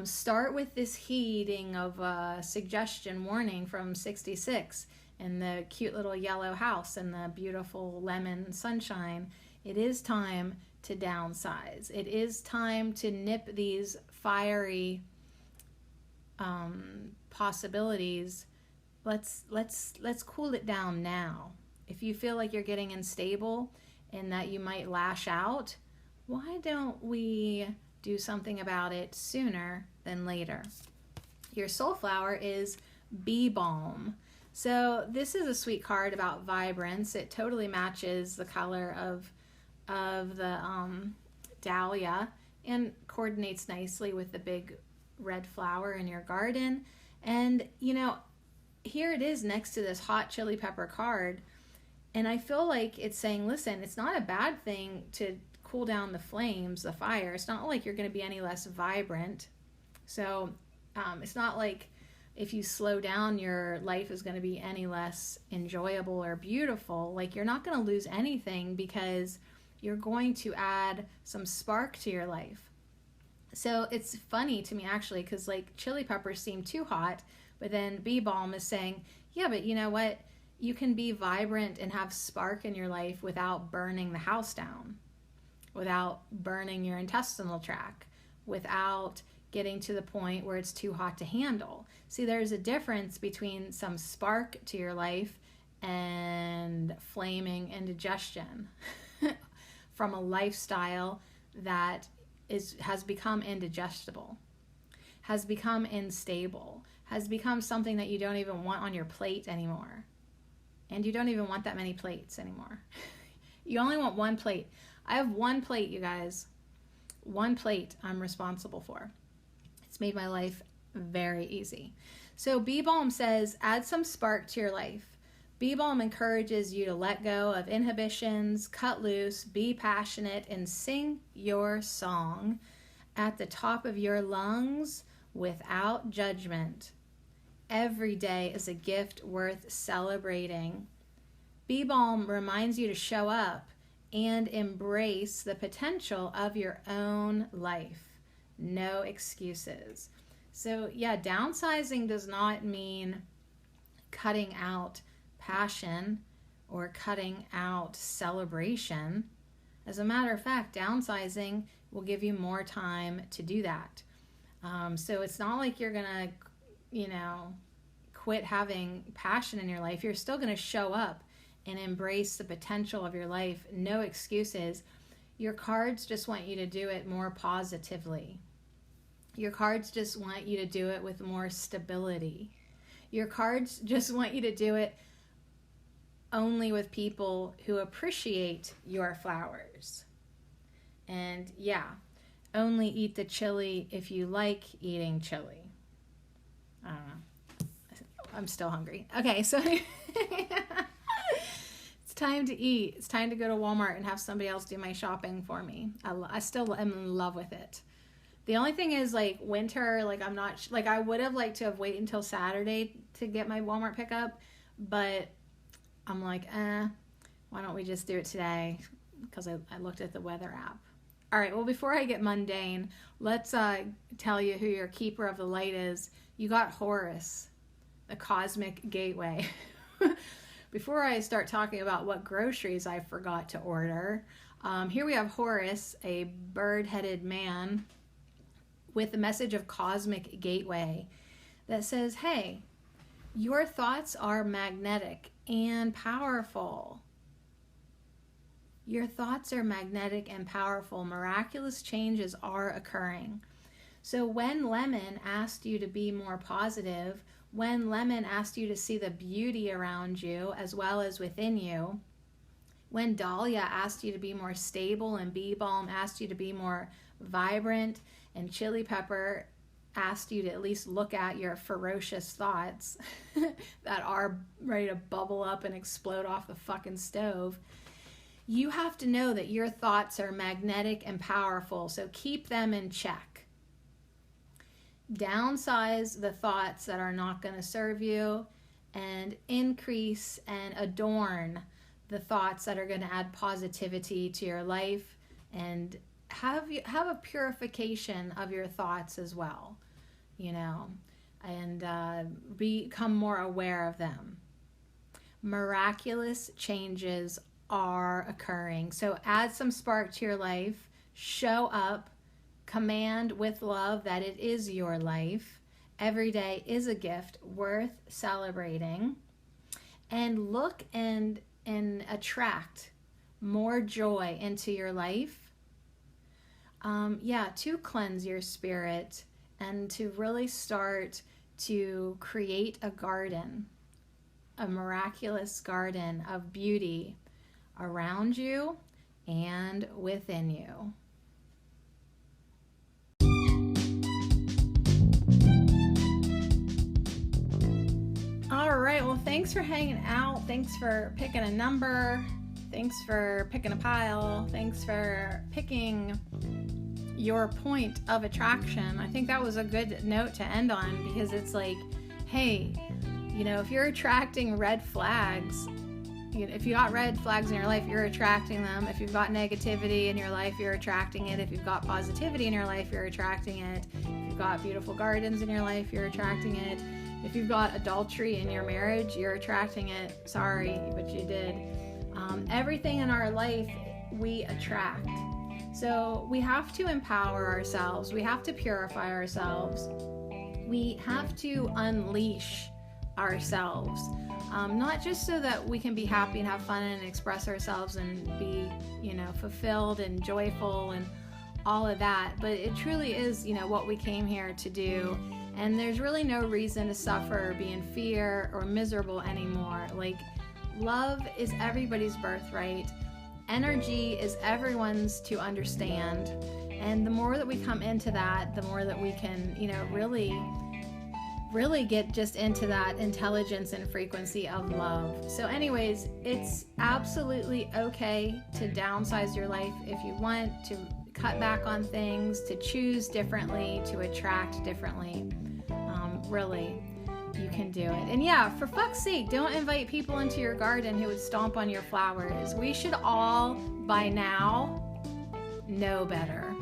start with this heeding of a suggestion warning from 66 and the cute little yellow house and the beautiful lemon sunshine. It is time to downsize. It is time to nip these fiery possibilities. Let's cool it down now. If you feel like you're getting unstable and that you might lash out, why don't we do something about it sooner than later? Your soul flower is bee balm. So this is a sweet card about vibrance. It totally matches the color of the dahlia and coordinates nicely with the big red flower in your garden. And here it is next to this hot chili pepper card, and I feel like it's saying, listen, it's not a bad thing to cool down the flames, the fire. It's not like you're going to be any less vibrant. So it's not like if you slow down, your life is going to be any less enjoyable or beautiful. Like, you're not going to lose anything because you're going to add some spark to your life. So it's funny to me, actually, because like chili peppers seem too hot, but then bee balm is saying, yeah, but you know what? You can be vibrant and have spark in your life without burning the house down, without burning your intestinal tract, without getting to the point where it's too hot to handle. See, there's a difference between some spark to your life and flaming indigestion from a lifestyle that has become indigestible, has become unstable, has become something that you don't even want on your plate anymore. And you don't even want that many plates anymore. You only want one plate. I have one plate, you guys. One plate I'm responsible for. It's made my life very easy. So bee balm says, add some spark to your life. Bee balm encourages you to let go of inhibitions, cut loose, be passionate, and sing your song at the top of your lungs without judgment. Every day is a gift worth celebrating. Bee balm reminds you to show up and embrace the potential of your own life. No excuses. So yeah, downsizing does not mean cutting out passion or cutting out celebration. As a matter of fact, downsizing will give you more time to do that. So it's not like you're gonna, quit having passion in your life. You're still gonna show up and embrace the potential of your life. No excuses. Your cards just want you to do it more positively. Your cards just want you to do it with more stability. Your cards just want you to do it only with people who appreciate your flowers. And yeah, only eat the chili if you like eating chili. I don't know. I'm still hungry. Okay, so it's time to eat. It's time to go to Walmart and have somebody else do my shopping for me. I still am in love with it. The only thing is, like, winter, like, I'm not, like, I would have liked to have waited until Saturday to get my Walmart pickup, but I'm like, why don't we just do it today? Because I looked at the weather app. All right, well, before I get mundane, let's tell you who your keeper of the light is. You got Horus, the cosmic gateway. Before I start talking about what groceries I forgot to order, here we have Horus, a bird-headed man with the message of cosmic gateway that says, hey, your thoughts are magnetic and powerful. Your thoughts are magnetic and powerful. Miraculous changes are occurring. So when Lemon asked you to be more positive, when Lemon asked you to see the beauty around you as well as within you, when Dahlia asked you to be more stable and Bee Balm asked you to be more vibrant, and Chili Pepper asked you to at least look at your ferocious thoughts that are ready to bubble up and explode off the fucking stove, you have to know that your thoughts are magnetic and powerful, so keep them in check. Downsize the thoughts that are not going to serve you and increase and adorn the thoughts that are going to add positivity to your life, and have a purification of your thoughts as well, and become more aware of them. Miraculous changes are occurring. So add some spark to your life, show up, command with love that it is your life. Every day is a gift worth celebrating. And look and attract more joy into your life. To cleanse your spirit and to really start to create a garden, a miraculous garden of beauty around you and within you. All right, well, thanks for hanging out. Thanks for picking a number. Thanks for picking a pile. Thanks for picking your point of attraction. I think that was a good note to end on, because it's like, hey, if you're attracting red flags, if you got red flags in your life, you're attracting them. If you've got negativity in your life, you're attracting it. If you've got positivity in your life, you're attracting it. If you've got beautiful gardens in your life, you're attracting it. If you've got adultery in your marriage, you're attracting it. Sorry, but you did. Everything in our life we attract. So we have to empower ourselves. We have to purify ourselves. We have to unleash ourselves. Not just so that we can be happy and have fun and express ourselves and be, fulfilled and joyful and all of that, but it truly is, what we came here to do. And there's really no reason to suffer or be in fear or miserable anymore. Like, love is everybody's birthright. Energy is everyone's to understand. And the more that we come into that, the more that we can, really get just into that intelligence and frequency of love. So anyways, it's absolutely okay to downsize your life if you want, to cut back on things, to choose differently, to attract differently. Really, you can do it. And yeah, for fuck's sake, don't invite people into your garden who would stomp on your flowers. We should all, by now, know better.